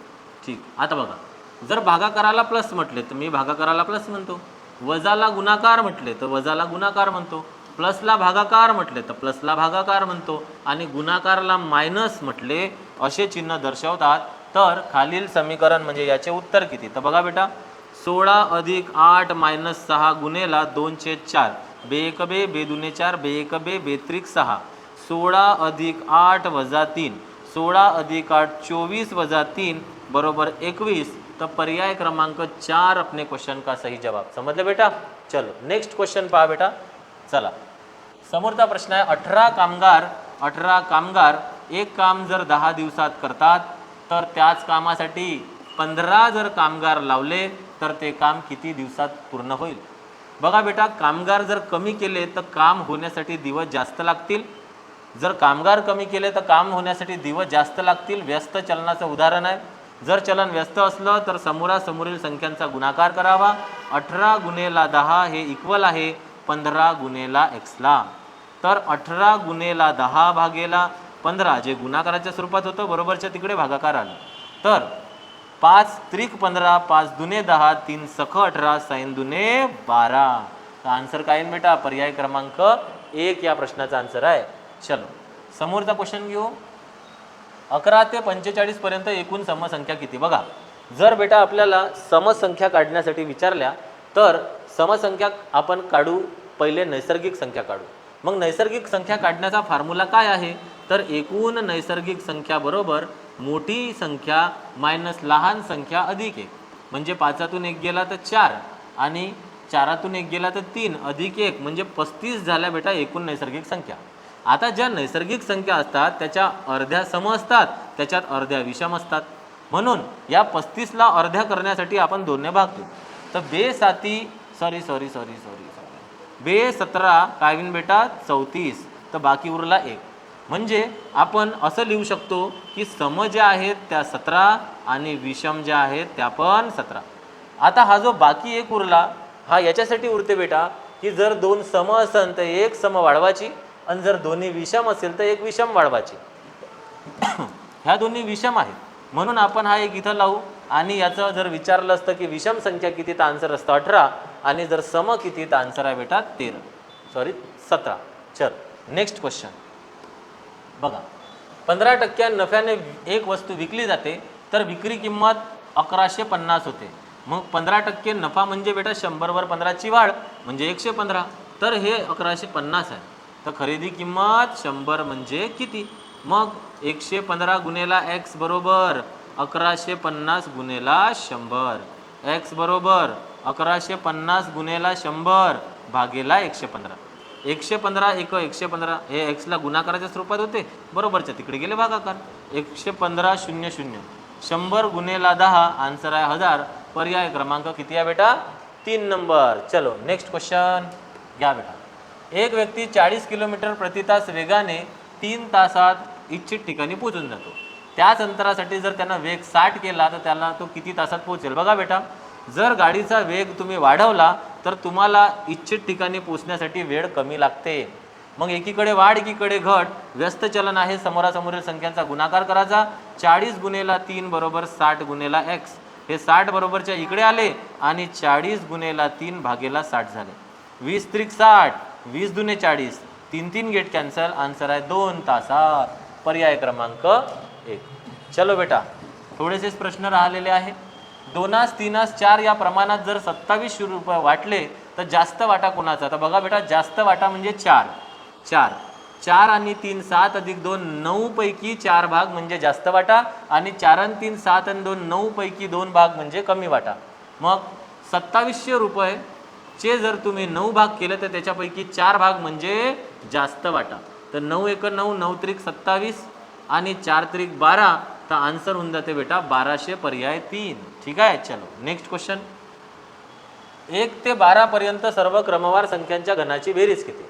ठीक, आता बघा जर भागाकाराला प्लस म्हटले तर मी भागाकाराला प्लस म्हणतो, वजाला गुणाकार म्हटले तर वजाला गुणाकार म्हणतो, प्लसला भागाकार म्हटले तर प्लसला भागाकार म्हणतो, आणि गुणाकारला मायनस म्हटले असे चिन्ह दर्शवतात. तर खालील समीकरण म्हणजे याचे उत्तर किती? तर बघा बेटा, 16 अधिक 8 मायनस 6 गुणेला 2/4, बे 1 बे, बे 2 4, बे 1 बे, बे 3 6, 16 अधिक 8 वजा 3, 16 अधिक 8 24 वजा 3 बरोबर 21. तर पर्याय क्रमांक 4 अपने क्वेश्चन का सही जवाब. समजलं बेटा? चलो नेक्स्ट क्वेश्चन पहा बेटा. चला, समोरचा प्रश्न आहे, 18 कामगार एक काम जर 10 दिवसात करतात तर त्याच कामासाठी 15 जर कामगार लावले तर ते काम किती दिवसात पूर्ण होईल? बघा बेटा, कामगार जर कमी केले तर काम होण्यासाठी दिवस जास्त लागतील. जर कामगार कमी केले तर काम होण्यासाठी दिवस जास्त लागतील. व्यस्त चलनाचं उदाहरण आहे. जर चलन व्यस्त असलं तर समोरासमोरील संख्यांचा गुणाकार करावा. 18 गुणेला 10 हे इक्वल आहे 15 गुणेला एक्सला. तर 18 गुणेला 10 भागेला 15 जे गुणाकाराच्या स्वरूपात होतं, बरोबरच्या तिकडे भागाकार आलं. तर 5 त्रिक 15, 5 दुने 10, 3 सख 18, सैन दुने 12. तर आन्सर काय येईल बेटा? पर्याय क्रमांक 1 या प्रश्नाचा आन्सर आहे. चलो समोरचा क्वेश्चन घेऊ. 11 ते 45 पर्यंत एकूण समसंख्या किती? बघा, जर बेटा आपल्याला समसंख्या काढण्यासाठी विचारल्या तर समसंख्या आपण काढू, पहिले नैसर्गिक संख्या काढू. मग नैसर्गिक संख्या काढण्याचा फॉर्म्युला काय आहे? तर एकूण नैसर्गिक संख्या बरोबर मोठी संख्या मायनस लहान संख्या अधिक 1. म्हणजे 5तून 1 गेला तर 4 आणि 4तून 1 गेला तर 3 अधिक 1 म्हणजे 35 झाल्या बेटा एकूण नैसर्गिक संख्या. आता ज्या नैसर्गिक संख्या असतात त्याच्या अर्ध्या सम असतात, त्याच्यात अर्ध्या विषम असतात. म्हणून या 35ला अर्ध्या करण्यासाठी आपण 2ने भागतो. तर बे 17 काय होईल बेटा? 34. तर बाकी उरला 1. म्हणजे आपण असं लिहू शकतो की सम ज्या आहेत त्या 17 आणि विषम ज्या आहेत त्या पण 17. आता हा जो बाकी 1 उरला हा याच्यासाठी उरते बेटा की जर 2 सम असेल तर 1 सम वाढवायची आणि जर दोन्ही विषम असेल तर 1 विषम वाढवायची. ह्या दोन्ही विषम आहेत म्हणून आपण हा 1 इथं लावू. आणि याचं जर विचारलं असतं की विषम संख्या किती तर आन्सर असतं 18 आणि जर सम किती तर आन्सर आहे बेटा 17. चल नेक्स्ट क्वेश्चन बघा. 15% नफ्याने एक वस्तू विकली जाते तर विक्री किंमत 1150 होते. मग 15% नफा म्हणजे बेटा 100 वर 15ची वाढ म्हणजे 115. तर हे 1150 आहे. तर खरेदी किंमत 100 म्हणजे किती? मग 115 गुणेला x बरोबर 1150 गुणेला 100. x बरोबर 1150 गुणेला 100 भागेला 115. 115 1 115 हे एक्सला गुणाकाराच्या स्वरूपात होते, बरोबरच्या तिकडे गेले भागाकार. 115 0 0 100 गुणेला 10 आन्सर आहे 1000. पर्याय क्रमांक किती आहे बेटा? 3 नंबर. चलो नेक्स्ट क्वेश्चन घ्या बेटा. एक व्यक्ती 40 किलोमीटर प्रति तास वेगाने 3 तासात इच्छित ठिकाणी पोहोचून जातो. त्याच अंतरासाठी जर त्यानं वेग 60 केला तर त्याला तो किती तासात पोहोचेल? बघा बेटा, जर गाडीचा वेग तुम्ही वाढवला तर तुम्हाला इच्छित ठिकाणी पोहोचण्यासाठी वेळ कमी लागते. मग एकीकडे वाढ एकीकडे घट, व्यस्त चलन आहे, समोरासमोरील संख्यांचा गुणाकार करायचा. 40 गुणेला 3 बरोबर 60 गुणेला x. हे 60 बरोबरच्या इकडे आले आणि 40 गुणेला 3 भागेला 60 झाले. 20 त्रिक 60, 20 दुने 40, 3 गेट कॅन्सल. आन्सर आहे 2 तासात. पर्याय क्रमांक 1. चलो बेटा, थोडेसेच प्रश्न राहिलेले आहेत. 2 3 4 या प्रमाणात जर 27 रुपये वाटले तर जास्त वाटा कोणाचा? तर बघा बेटा, जास्त वाटा म्हणजे 4 आणि 3 7 अधिक 2 9 पैकी 4 भाग म्हणजे जास्त वाटा आणि 4 आणि 3 7 आणि 2 9 पैकी 2 भाग म्हणजे कमी वाटा. मग 2700 रुपये चे जर तुम्ही 9 भाग केले तर त्याच्यापैकी 4 भाग म्हणजे जास्त वाटा. तर 9 1 9, 9 त्रिक 27 आणि 4 त्रिक 12. तर आन्सर होऊन जाते बेटा 1200. पर्याय 3. ठीक आहे. चलो नेक्स्ट क्वेश्चन. 1 ते 12 पर्यंत सर्व क्रमवार संख्यांच्या घनाची बेरीज किती?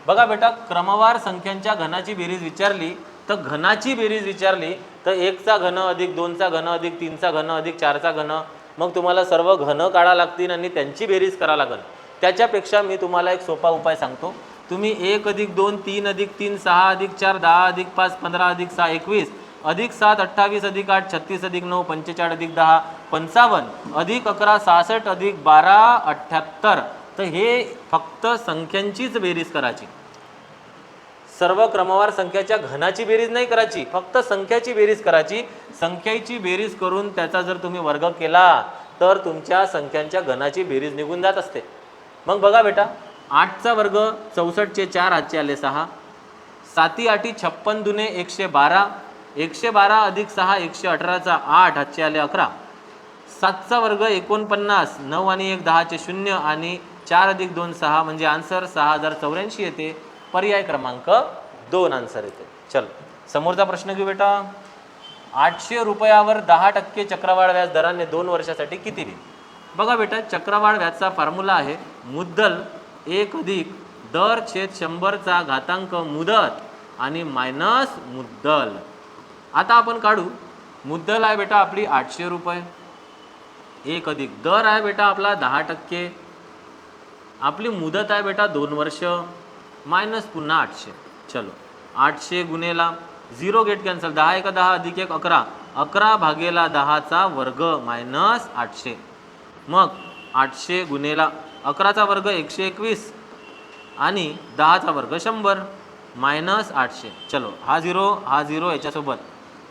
बघा बेटा, क्रमवार संख्यांच्या घनाची बेरीज विचारली तर घनाची बेरीज विचारली तर 1 चा घन अधिक 2 चा घन अधिक 3 चा घन अधिक 4 चा घन. मग तुम्हाला सर्व घन काढा लागतील आणि त्यांची बेरीज करा लागेल. त्याच्यापेक्षा मी तुम्हाला एक सोपा उपाय सांगतो. तुम्ही 1 अधिक 2 3 अधिक 3 6 अधिक 4 10 अधिक 5 15 अधिक 6 21 अधिक 7 28 अधिक 8 36 अधिक 9 45 अधिक 10 55 अधिक 11 66 अधिक 12 78. तर हे फक्त संख्यांचीच बेरीज करायची, सर्व क्रमवार संख्याच्या घनाची बेरीज नाही करायची, फक्त संख्याची बेरीज करायची. संख्येची बेरीज करून त्याचा जर तुम्ही वर्ग केला तर तुमच्या संख्यांच्या घनाची बेरीज निघून जात असते. मग बघा बेटा, 8चा वर्ग 64चे 4 हातचे आले 6, 7 8 56 दुने 112, 112 अधिक 6 118चा 8 हातचे आले 11, 7चा वर्ग 49, 9 आणि 1 10चे 0 आणि 4 अधिक 2 6 म्हणजे आन्सर 6084 येते. पर्याय क्रमांक 2 आन्सर येते. चल समोरचा प्रश्न घेऊ बेटा. 800 रुपयावर 10% चक्रवाढ व्याज दराने 2 वर्षासाठी किती दिली? बघा बेटा, चक्रवाढ व्याजचा फॉर्म्युला आहे मुद्दल 1 अधिक दर छेद 100चा घातांक मुदत आणि मायनस मुद्दल. आता आपण काढू. मुद्दल आहे बेटा आपली 800 रुपये, 1 अधिक दर आहे बेटा आपला 10%, आपली मुदत आहे बेटा 2 वर्ष, मायनस पुन्हा 800. चलो 800 गुणेला 0 गेट कॅन्सल, 10 1 10 अधिक 1 11, 11 भागेला 10चा वर्ग मायनस 800. मग 800 गुणेला 11चा वर्ग 121 आणि 10चा वर्ग 100 मायनस 800. चलो हा 0 याच्यासोबत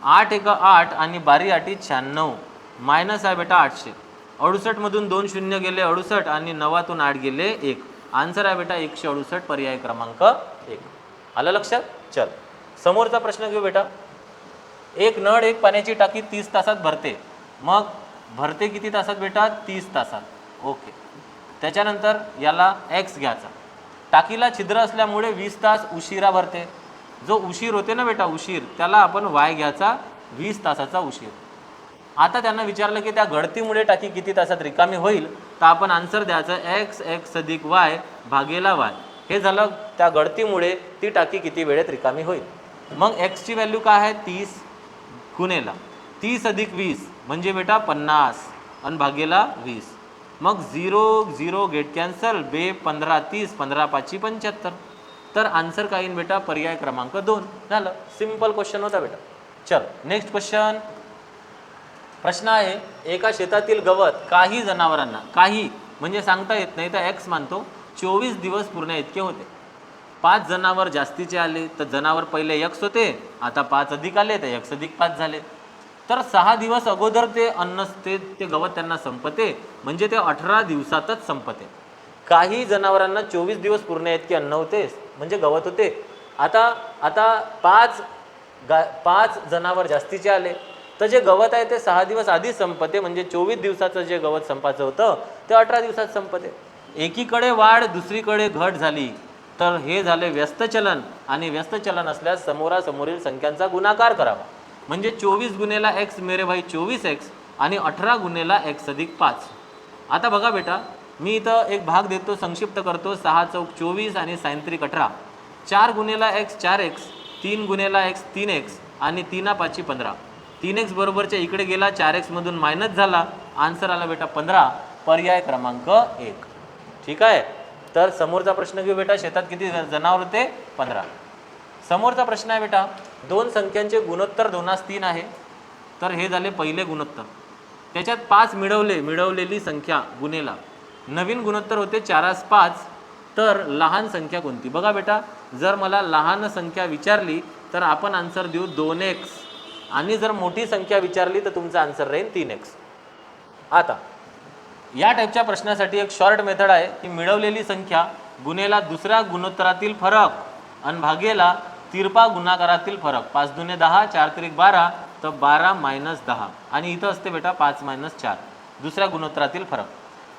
8 1 8 आणि 12 8 96 मायनस आहे बेटा 800. 68 मधून 2 शून्य गेले 68 आणि 9तून 8 गेले 1. आन्सर आहे बेटा 168, पर्याय क्रमांक 1. आलं लक्षात? चल समोरचा प्रश्न घेऊ बेटा. एक नळ एक पाण्याची टाकी 30 तासात भरते. मग भरते किती तासात बेटा? 30 तासात. ओके. त्याच्यानंतर याला x घ्यायचा. टाकीला छिद्र असल्यामुळे 20 तास उशिरा भरते. जो उशीर होते ना बेटा उशीर, त्याला आपण y घ्यायचा, 20 तासाचा उशीर. आता त्यांना विचारलं की त्या गळतीमुळे टाकी किती तासात रिकामी होईल, तर आपण आन्सर द्यायचं x अधिक y भागेला y. हे झालं त्या गळतीमुळे ती टाकी किती वेळेत रिकामी होईल. मग x ची व्हॅल्यू काय आहे? 30 गुणेला 30 अधिक 20 म्हणजे बेटा 50 आणि भागेला 20. मग 0 गेट कॅन्सल, 15 30 15 5 75. तर आन्सर काय येईल बेटा? पर्याय क्रमांक 2. झालं. सिंपल क्वेश्चन होता बेटा. चल नेक्स्ट क्वेश्चन. प्रश्न आहे, एका शेतातील गवत काही जनावरांना, काही म्हणजे सांगता येत नाही तर x मानतो, 24 दिवस पूर्ण इतके होते. 5 जनावर जास्तीचे आले तर जनावर पहिले x होते, आता 5 अधिक आले तर x अधिक 5 झाले. तर 6 दिवस अगोदर ते अन्न ते गवत त्यांना संपते, म्हणजे ते 18 दिवसातच संपते. काही जनावरांना 24 दिवस पूर्ण इतके अन्न होते म्हणजे गवत होते. आता 5 जनावर जास्तीचे आले तर जे गवत आहे ते 6 दिवस आधी संपते, म्हणजे 24 दिवसाचं जे गवत संपायचं होतं ते 18 दिवसात संपते. एकीकडे वाढ दुसरीकडे घट झाली तर हे झाले व्यस्त चलन, आणि व्यस्त चलन असल्यास समोरासमोरील संख्यांचा गुणाकार करावा. म्हणजे 24 गुणेला x मेरे भाई 24x आणि 18 गुणेला x अधिक 5. आता बघा बेटा, मी इथं एक भाग देतो, संक्षिप्त करतो. 6 चौक 24 आणि साइन त्रिक 18. 4 गुणेला x 4x, 3 गुणेला x 3x आणि 3 5 15. 3x बरोबरच्या इकडे गेला, 4x मधून मायनस झाला, आन्सर आला बेटा 15, पर्याय क्रमांक 1. ठीक आहे. तर समोरचा प्रश्न घेऊ बेटा. शेतात किती जनावर होते? 15. समोरचा प्रश्न आहे बेटा, दोन संख्यांचे गुणोत्तर 2:3 आहे. तर हे झाले पहिले गुणोत्तर. त्याच्यात 5 मिळवलेली संख्या गुणेला नवीन गुणोत्तर होते 4:5. तर लहान संख्या कोणती? बघा बेटा, जर मला लहान संख्या विचारली तर आपण आन्सर देऊ 2x, आणि जर मोठी संख्या विचारली तर तुमचा आन्सर राहील 3x. आता या टाईपच्या प्रश्नासाठी एक शॉर्ट मेथड आहे की मिळवलेली संख्या गुणेला दुसऱ्या गुणोत्तरातील फरक आणि भागेला तिरपा गुणाकारातील फरक. 5 दुने 10, 4 त्रिक 12, तर 12 - 10, आणि इथं असते बेटा 5 - 4 दुसऱ्या गुणोत्तरातील फरक.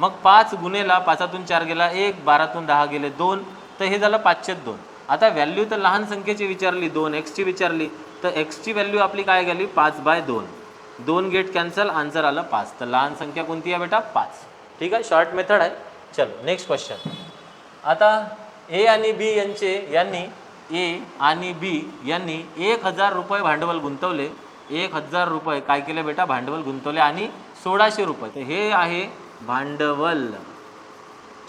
मग 5 गुणेला 5तून 4 गेला 1, 12तून 10 गेले 2, तर हे झालं 5/2. आता व्हॅल्यू तर लहान संख्येची विचारली, 2x ची विचारली, तर x ची व्हॅल्यू आपली काय गेली? 5/2. 2 गेट कॅन्सल, आन्सर आलं 5. तर लहान संख्या कोणती आहे बेटा? 5. ठीक आहे, शॉर्ट मेथड आहे. चलो नेक्स्ट क्वेश्चन. आता ए आणि बी यांनी ए आणि बी यांनी 1000 रुपये भांडवल गुंतवले. 1000 रुपये काय केले बेटा? भांडवल गुंतवले आणि 1600 रुपये. तर हे आहे भांडवल.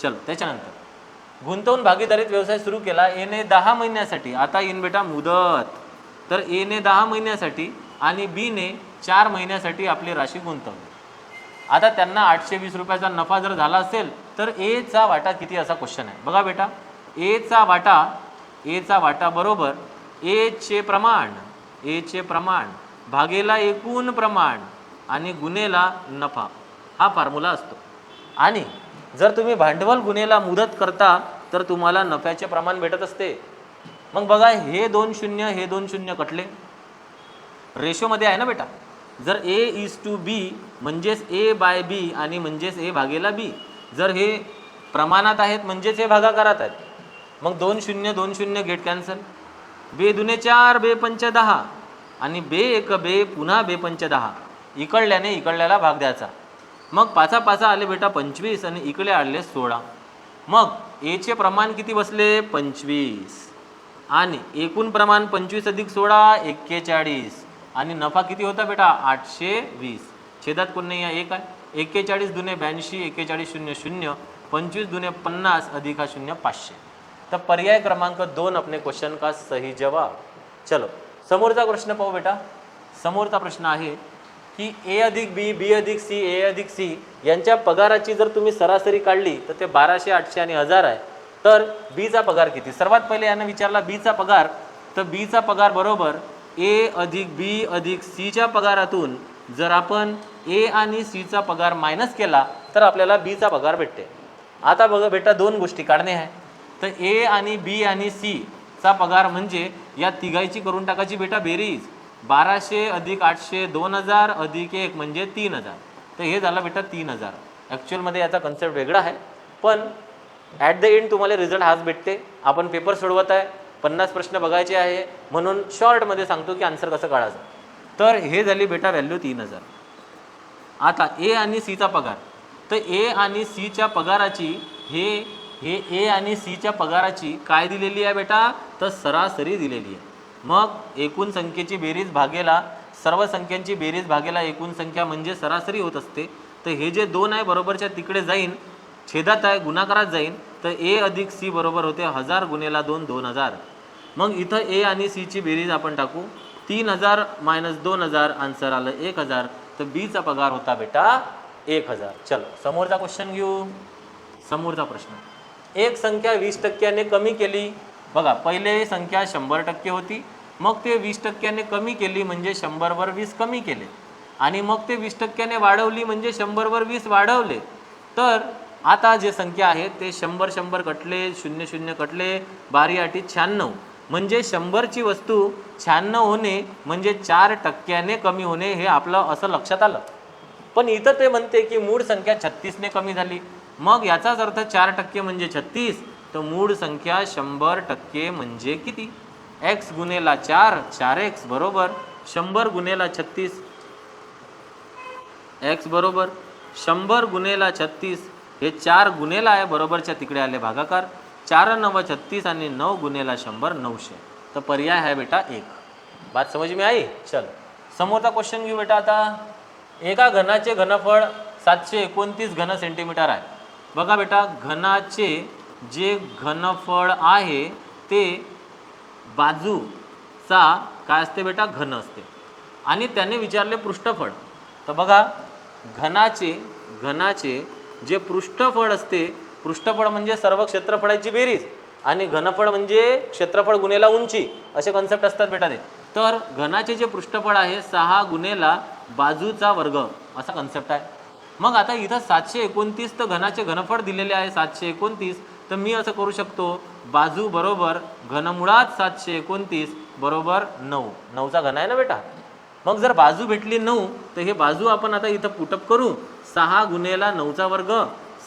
चलो त्याच्यानंतर गुंतवून भागीदारीत व्यवसाय सुरू केला. एने 10 महिन्यासाठी, आता येईन बेटा मुदत. तर एने 10 महिन्यासाठी आणि बीने 4 महिन्यासाठी आपली राशी गुंतवली. आता त्यांना 820 रुपयाचा नफा जर झाला असेल तर एचा वाटा किती असा क्वेश्चन आहे. बघा बेटा, एचा वाटा बरोबर एचे प्रमाण भागेला एकूण प्रमाण आणि गुणेला नफा, हा फॉर्म्युला असतो. आणि जर तुम्ही भांडवल गुणेला मुदत करता तर तुम्हाला नफ्याचे प्रमाण भेटत असते. मग बघा, हे 2 शून्य हे 2 शून्य कटले, रेशोमध्ये आहे ना बेटा. जर A:B म्हणजेच A/B आणि म्हणजेच A भागेला B, जर हे प्रमाणात आहेत म्हणजेच हे भागाकारात आहेत. मग 2 शून्य 2 शून्य गेट कॅन्सल, बे दुने 4 बे पंच 10 आणि बे एक बे पुन्हा बे पंच 10, इकडल्याने इकडल्याला भाग द्यायचा. मग पाचा पाचा आले बेटा 25 आणि इकडे आले 16. मग एचे प्रमाण किती बसले 25 आणि एकूण प्रमाण 25 अधिक 16 41 आणि नफा किती होता बेटा 820. छेदात कोण नाही आहे, 1 आहे. 41 दुने 82, 41 शून्य शून्य, 25 दुने 50 अधिक हा शून्य 500. तर पर्याय क्रमांक 2 अपने क्वेश्चन का सही जवाब. चलो समोरचा प्रश्न पाहू बेटा. समोरचा प्रश्न आहे की A अधिक B, B अधिक C, A अधिक C यांच्या पगाराची जर तुम्ही सरासरी काढली तर ते 1200, 800 आणि 1000 आहे. तर Bचा पगार किती. सर्वात पहिले यानं विचारला Bचा पगार, तर Bचा पगार बरोबर A अधिक B अधिक Cच्या पगारातून जर आपण A आणि Cचा पगार मायनस केला तर आपल्याला Bचा पगार भेटते. आता बघा बेटा, 2 गोष्टी काढणे आहे. तर A आणि B आणि C चा पगार म्हणजे या तिघांची करून टाकायची बेटा बेरीज. 1200 अधिक 800 2000 अधिक 1 म्हणजे 3000. तर हे झालं बेटा 3000. ॲक्च्युअलमध्ये याचा कन्सेप्ट वेगळा आहे, पण ॲट द एंड तुम्हाला रिझल्ट हाच भेटते. आपण पेपर सोडवत आहे, 50 प्रश्न बघायचे आहे, म्हणून शॉर्टमध्ये सांगतो की आन्सर कसं काढायचं. तर हे झाली बेटा व्हॅल्यू 3000. आता A आणि Cचा पगार, तर A आणि Cच्या पगाराची हे A आणि Cच्या पगाराची काय दिलेली आहे बेटा, तर सरासरी दिलेली आहे. मग एकूण संख्येची बेरीज भागेला सर्व संख्यांची बेरीज भागेला एकूण संख्या म्हणजे सरासरी होत असते. तर हे जे 2 आहे बरोबरच्या तिकडे जाईन, छेदात आहे गुणाकारात जाईन, तर A अधिक C बरोबर होते 1000 गुणेला 2 2000. मग इथं A आणि Cची बेरीज आपण टाकू, 3000 मायनस 2000 आन्सर आलं 1000. तर Bचा पगार होता बेटा 1000. चलो समोरचा क्वेश्चन घेऊ. समोरचा प्रश्न, एक संख्या 20% कमी केली. बघा, पहिले संख्या 100% होती, मग ते 20% कमी केली म्हणजे 100 वर 20 कमी केले आणि मग ते 20% वाढवली म्हणजे 100 वर 20 वाढवले. तर आता जे संख्या आहे ते 100 100 कटले, 0 0 कटले, बारी आठी 96 म्हणजे 100ची वस्तू 96 होणे म्हणजे 4% कमी होणे हे आपलं असं लक्षात आलं. पण इथं ते म्हणते की मूळ संख्या 36ने कमी झाली. मग याचाच अर्थ 4% म्हणजे 36, तर मूळ संख्या 100% म्हणजे किती. x गुणेला 4 4x बरोबर 100 गुणेला 36, x बरोबर 100 गुणेला 36, हे 4 गुणेला आहे बरोबरच्या तिकडे आले भागाकार, 4 9 36 आणि 9 गुणेला 100 900. तर पर्याय आहे बेटा 1. बात समझ में आई. चल समोरचा क्वेश्चन घेऊ बेटा. आता एका घनाचे घनफळ 729 घन सेंटीमीटर आहे. बघा बेटा, घनाचे जे घनफळ आहे ते बाजूचा काय असते बेटा घन असते आणि त्याने विचारले पृष्ठफळ. तर बघा, घनाचे जे पृष्ठफळ असते, पृष्ठफळ म्हणजे सर्व क्षेत्रफळाची बेरीज आणि घनफळ म्हणजे क्षेत्रफळ गुणेला उंची, असे कन्सेप्ट असतात बेटा ते. तर घनाचे जे पृष्ठफळ आहे 6 गुणेला बाजूचा वर्ग असा कन्सेप्ट आहे. मग आता इथं 729 तर घनाचे घनफळ दिलेले आहे 729, तर मी असं करू शकतो, बाजू बरोबर घनमुळात 729 बरोबर 9. 9चा घन आहे ना बेटा. मग जर बाजू भेटली 9 तर हे बाजू आपण आता इथं पुटअप करू. 6 गुणेला 9चा वर्ग,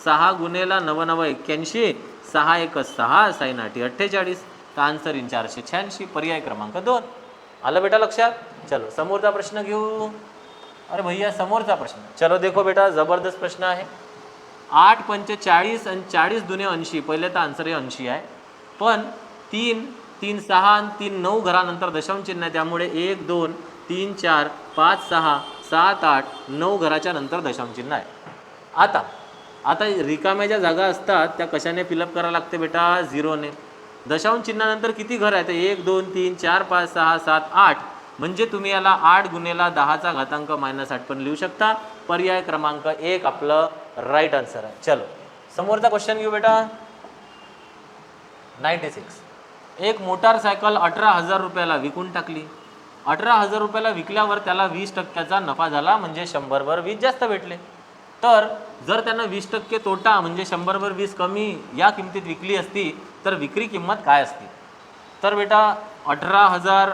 6 गुणेला 9 9 81, 6 1 6 साइन 8 48. तर आन्सर इन 486. पर्याय क्रमांक 2 आलं बेटा लक्षात. चलो समोरचा प्रश्न घेऊ. अरे भैया समोरचा प्रश्न, चलो देखो बेटा, जबरदस्त प्रश्न आहे. 8 पंच 40 आणि 40 दुने 80. पहिले तर आन्सर हे 80 आहे, पण 3 3 6 आणि 3 9 घरानंतर दशांश चिन्ह आहे, त्यामुळे 1 2 3 4 5 6 7 8 9 घराच्या नंतर दशांश चिन्ह आहे. आता रिकाम्या ज्या जागा असतात त्या कशाने फिलअप करायला लागते बेटा, 0ने. दशांश चिन्हानंतर किती घर आहे, तर 1 2 3 4 5 6 7 8. म्हणजे तुम्ही याला 8 गुणेला 10चा घातांक -8 पण लिहू शकता. पर्याय क्रमांक 1 आपलं राईट आन्सर आहे. चलो समोरचा क्वेश्चन घेऊ बेटा. 96. एक मोटारसायकल 18,000 रुपयाला विकून टाकली. 18,000 रुपयाला विकल्यावर त्याला 20% नफा झाला, म्हणजे 100 वर 20 जास्त भेटले. तर जर त्यानं 20% तोटा म्हणजे 100 वर 20 कमी या किमतीत विकली असती तर विक्री किंमत काय असती? तर बेटा 18,000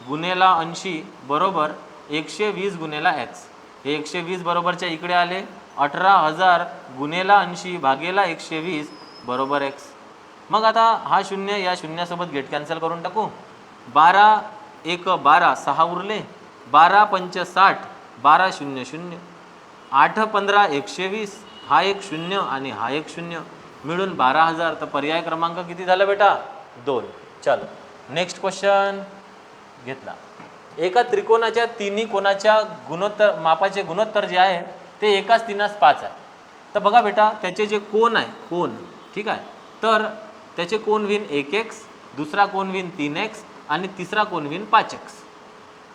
गुणेला 80 बरोबर 120 गुणेला x. हे 120 बरोबरच्या इकडे आले. 18,000 गुणेला 80 भागेला 120 बरोबर x. मग आता हा शून्य या शून्यासोबत गेट कॅन्सल करून टाकू. 12 1 12 6 उरले. 12 5 60 12 0 0 8 15 120 हा एक शून्य आणि हा एक शून्य मिळून 12,000. तर पर्याय क्रमांक किती झाला बेटा? 2. चलो नेक्स्ट क्वेश्चन घेतला. एका त्रिकोणाच्या तिन्ही कोणाच्या गुणोत्तर मापाचे गुणोत्तर जे आहे ते एकाच 3:5 आहे. तर बघा बेटा त्याचे जे कोण आहे कोण, ठीक आहे, तर त्याचे कोण होईन 1x, दुसरा कोण होईन 3x आणि तिसरा कोण होईन 5x.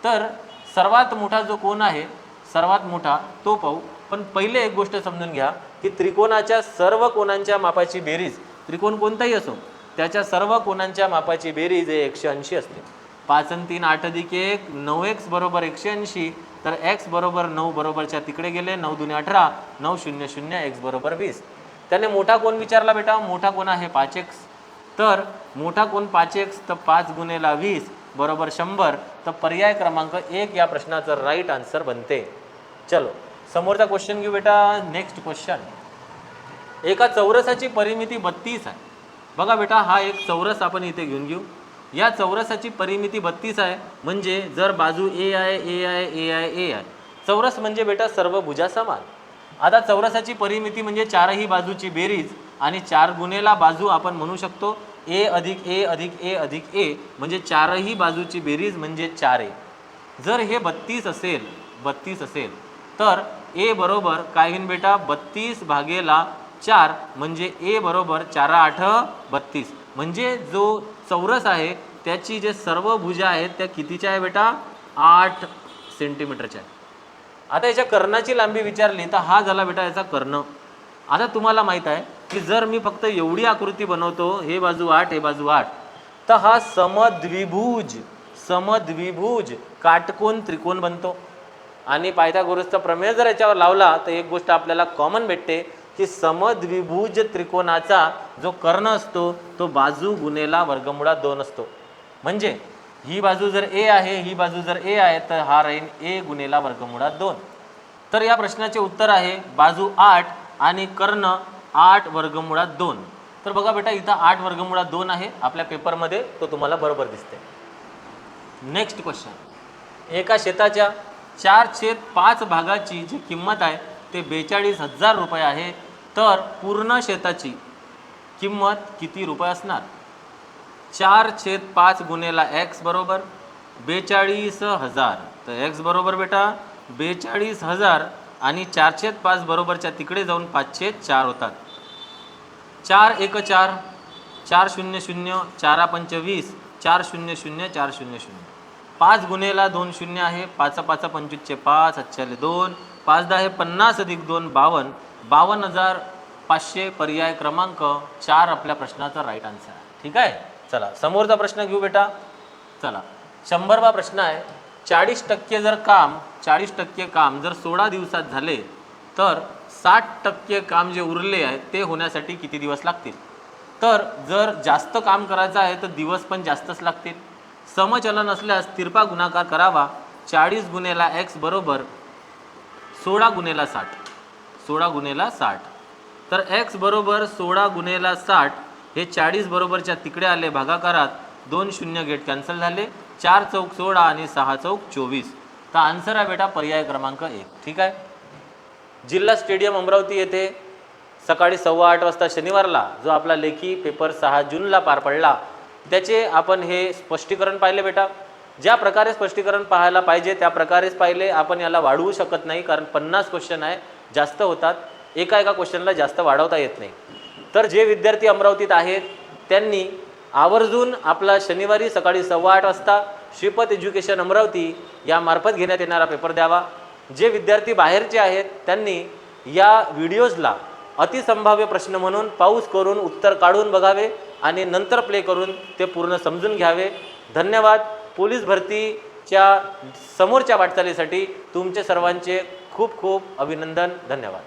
तर सर्वात मोठा जो कोण आहे सर्वात मोठा तो पाहू. पण पहिले एक गोष्ट समजून घ्या की त्रिकोणाच्या सर्व कोणांच्या मापाची बेरीज, त्रिकोण कोणताही असो त्याच्या सर्व कोणांच्या मापाची बेरीज हे 180 असते. 5 आणि 3 8 अधिक 1 9x बरोबर 180. तर x बरोबर 9 बरोबरच्या तिकडे गेले. 9 दुने 18 9 0 0 x बरोबर 20. त्याने मोठा कोण विचारला बेटा. मोठा कोण आहे 5x. तर मोठा कोण 5x तर 5 गुणेला 20 बरोबर 100. तर पर्याय क्रमांक 1 या प्रश्नाचं राईट आन्सर बनते. चलो समोरचा क्वेश्चन घेऊ बेटा. Next question. एका चौरसाची परिमिती 32 आहे. बघा बेटा हा एक चौरस आपण इथे घेऊन घेऊ. या चौरसाची परिमिती 32 आहे. म्हणजे जर बाजू ए आहे ए आहे ए आहे ए आहे. चौरस म्हणजे बेटा सर्व भुजा समान. आता चौरसाची परिमिती म्हणजे चारही बाजूची बेरीज आणि 4 गुणेला बाजू आपण म्हणू शकतो ए अधिक ए अधिक ए अधिक ए म्हणजे चारही बाजूची बेरीज म्हणजे 4a. जर हे 32 असेल तर ए बरोबर काय होईन बेटा 32 भागेला 4 म्हणजे ए बरोबर 4 8 32. म्हणजे जो चौरस आहे त्याची जे सर्व भुजा आहेत त्या कितीच्या आहे बेटा 8 सेंटीमीटरच्या आहे. आता याच्या कर्णाची लांबी विचारली तर हा झाला बेटा याचा कर्ण. आता तुम्हाला माहित आहे की जर मी फक्त एवढी आकृती बनवतो हे बाजू 8 हे बाजू 8 तर हा समद्विभुज काटकोन त्रिकोण बनतो. आणि पायथागोरसचा प्रमेय जर याच्यावर लावला तर एक गोष्ट आपल्याला कॉमन भेटते की समद्विभुज त्रिकोणाचा जो कर्ण असतो तो बाजू गुणेला वर्गमुळात 2 असतो. म्हणजे ही बाजू जर ए आहे ही बाजू जर ए आहे तर हा राहील ए गुणेला वर्गमुळात 2. तर या प्रश्नाचे उत्तर आहे बाजू 8 आणि कर्ण 8 वर्गमुळात 2. तर बघा बेटा इथं 8 वर्गमुळात 2 आहे आपल्या पेपरमध्ये, तो तुम्हाला बरोबर दिसते. Next question. एका शेताच्या 4/5 भागाची जी किंमत आहे ते 42,000 रुपये आहे. तर पूर्ण शेताची किंमत किती रुपये असणार? 4/5 गुणेला x बरोबर 42,000. तर x बरोबर बेटा 42,000 आणि 4/5 बरोबरच्या तिकडे जाऊन 5/4 होतात. 4 1 4 4 0 0 4 5 20 4 0 0 4 0 0. 5 गुणेला 2 शून्य आहे. 5 5 25 5 अच्छाले 2 5 10 हे 50 अधिक 2 52 52,500. पर्याय क्रमांक 4 आपल्या प्रश्नाचा राईट आन्सर आहे. ठीक आहे. चला समोरचा प्रश्न घेऊ बेटा. चला 100वा प्रश्न आहे. 40% काम जर 16 दिवसात झाले तर 60% काम जे उरले आहे ते होण्यासाठी किती दिवस लागतील? तर जर जास्त काम करायचं आहे तर दिवस पण जास्तच लागतील. समचलन असल्यास तिरपा गुणाकार करावा. 40 गुणेला x बरोबर 16 गुणेला 60. 16 गुणेला 60. तर x बरोबर 16 गुणेला 60 हे 40 बरोबरच्या तिकडे आले भागाकारात. 2 शून्य गेट कॅन्सल झाले. 4 चौक 16 आणि 6 चौक 24. तर आन्सर आहे बेटा पर्याय क्रमांक 1. ठीक आहे. जिल्हा स्टेडियम अमरावती येथे सकाळी 8:15 वाजता शनिवारला जो आपला लेखी पेपर 6 जूनला पार पडला त्याचे आपण हे स्पष्टीकरण पाहिले बेटा. ज्या प्रकारे स्पष्टीकरण पाहायला पाहिजे त्या प्रकारेच पाहिले. आपण याला वाढवू शकत नाही कारण 50 क्वेश्चन आहे, जास्त होतात. एका क्वेश्चनला जास्त वाढवता येत नाही. तर जे विद्यार्थी अमरावतीत आहेत त्यांनी आवर्जून आपला शनिवारी सकाळी 8:15 वाजता श्रीपत एज्युकेशन अमरावती यामार्फत घेण्यात येणारा पेपर द्यावा। जे विद्यार्थी बाहेरचे आहेत त्यांनी या व्हिडिओजला अतिसंभाव्य प्रश्न म्हणून पाऊस करून उत्तर काढून बघावे आणि नंतर प्ले करून ते पूर्ण समजून घ्यावे। धन्यवाद। पोलीस भरतीच्या समोरच्या वाटचालीसाठी तुमचे सर्वांचे खूप खूप अभिनंदन। धन्यवाद।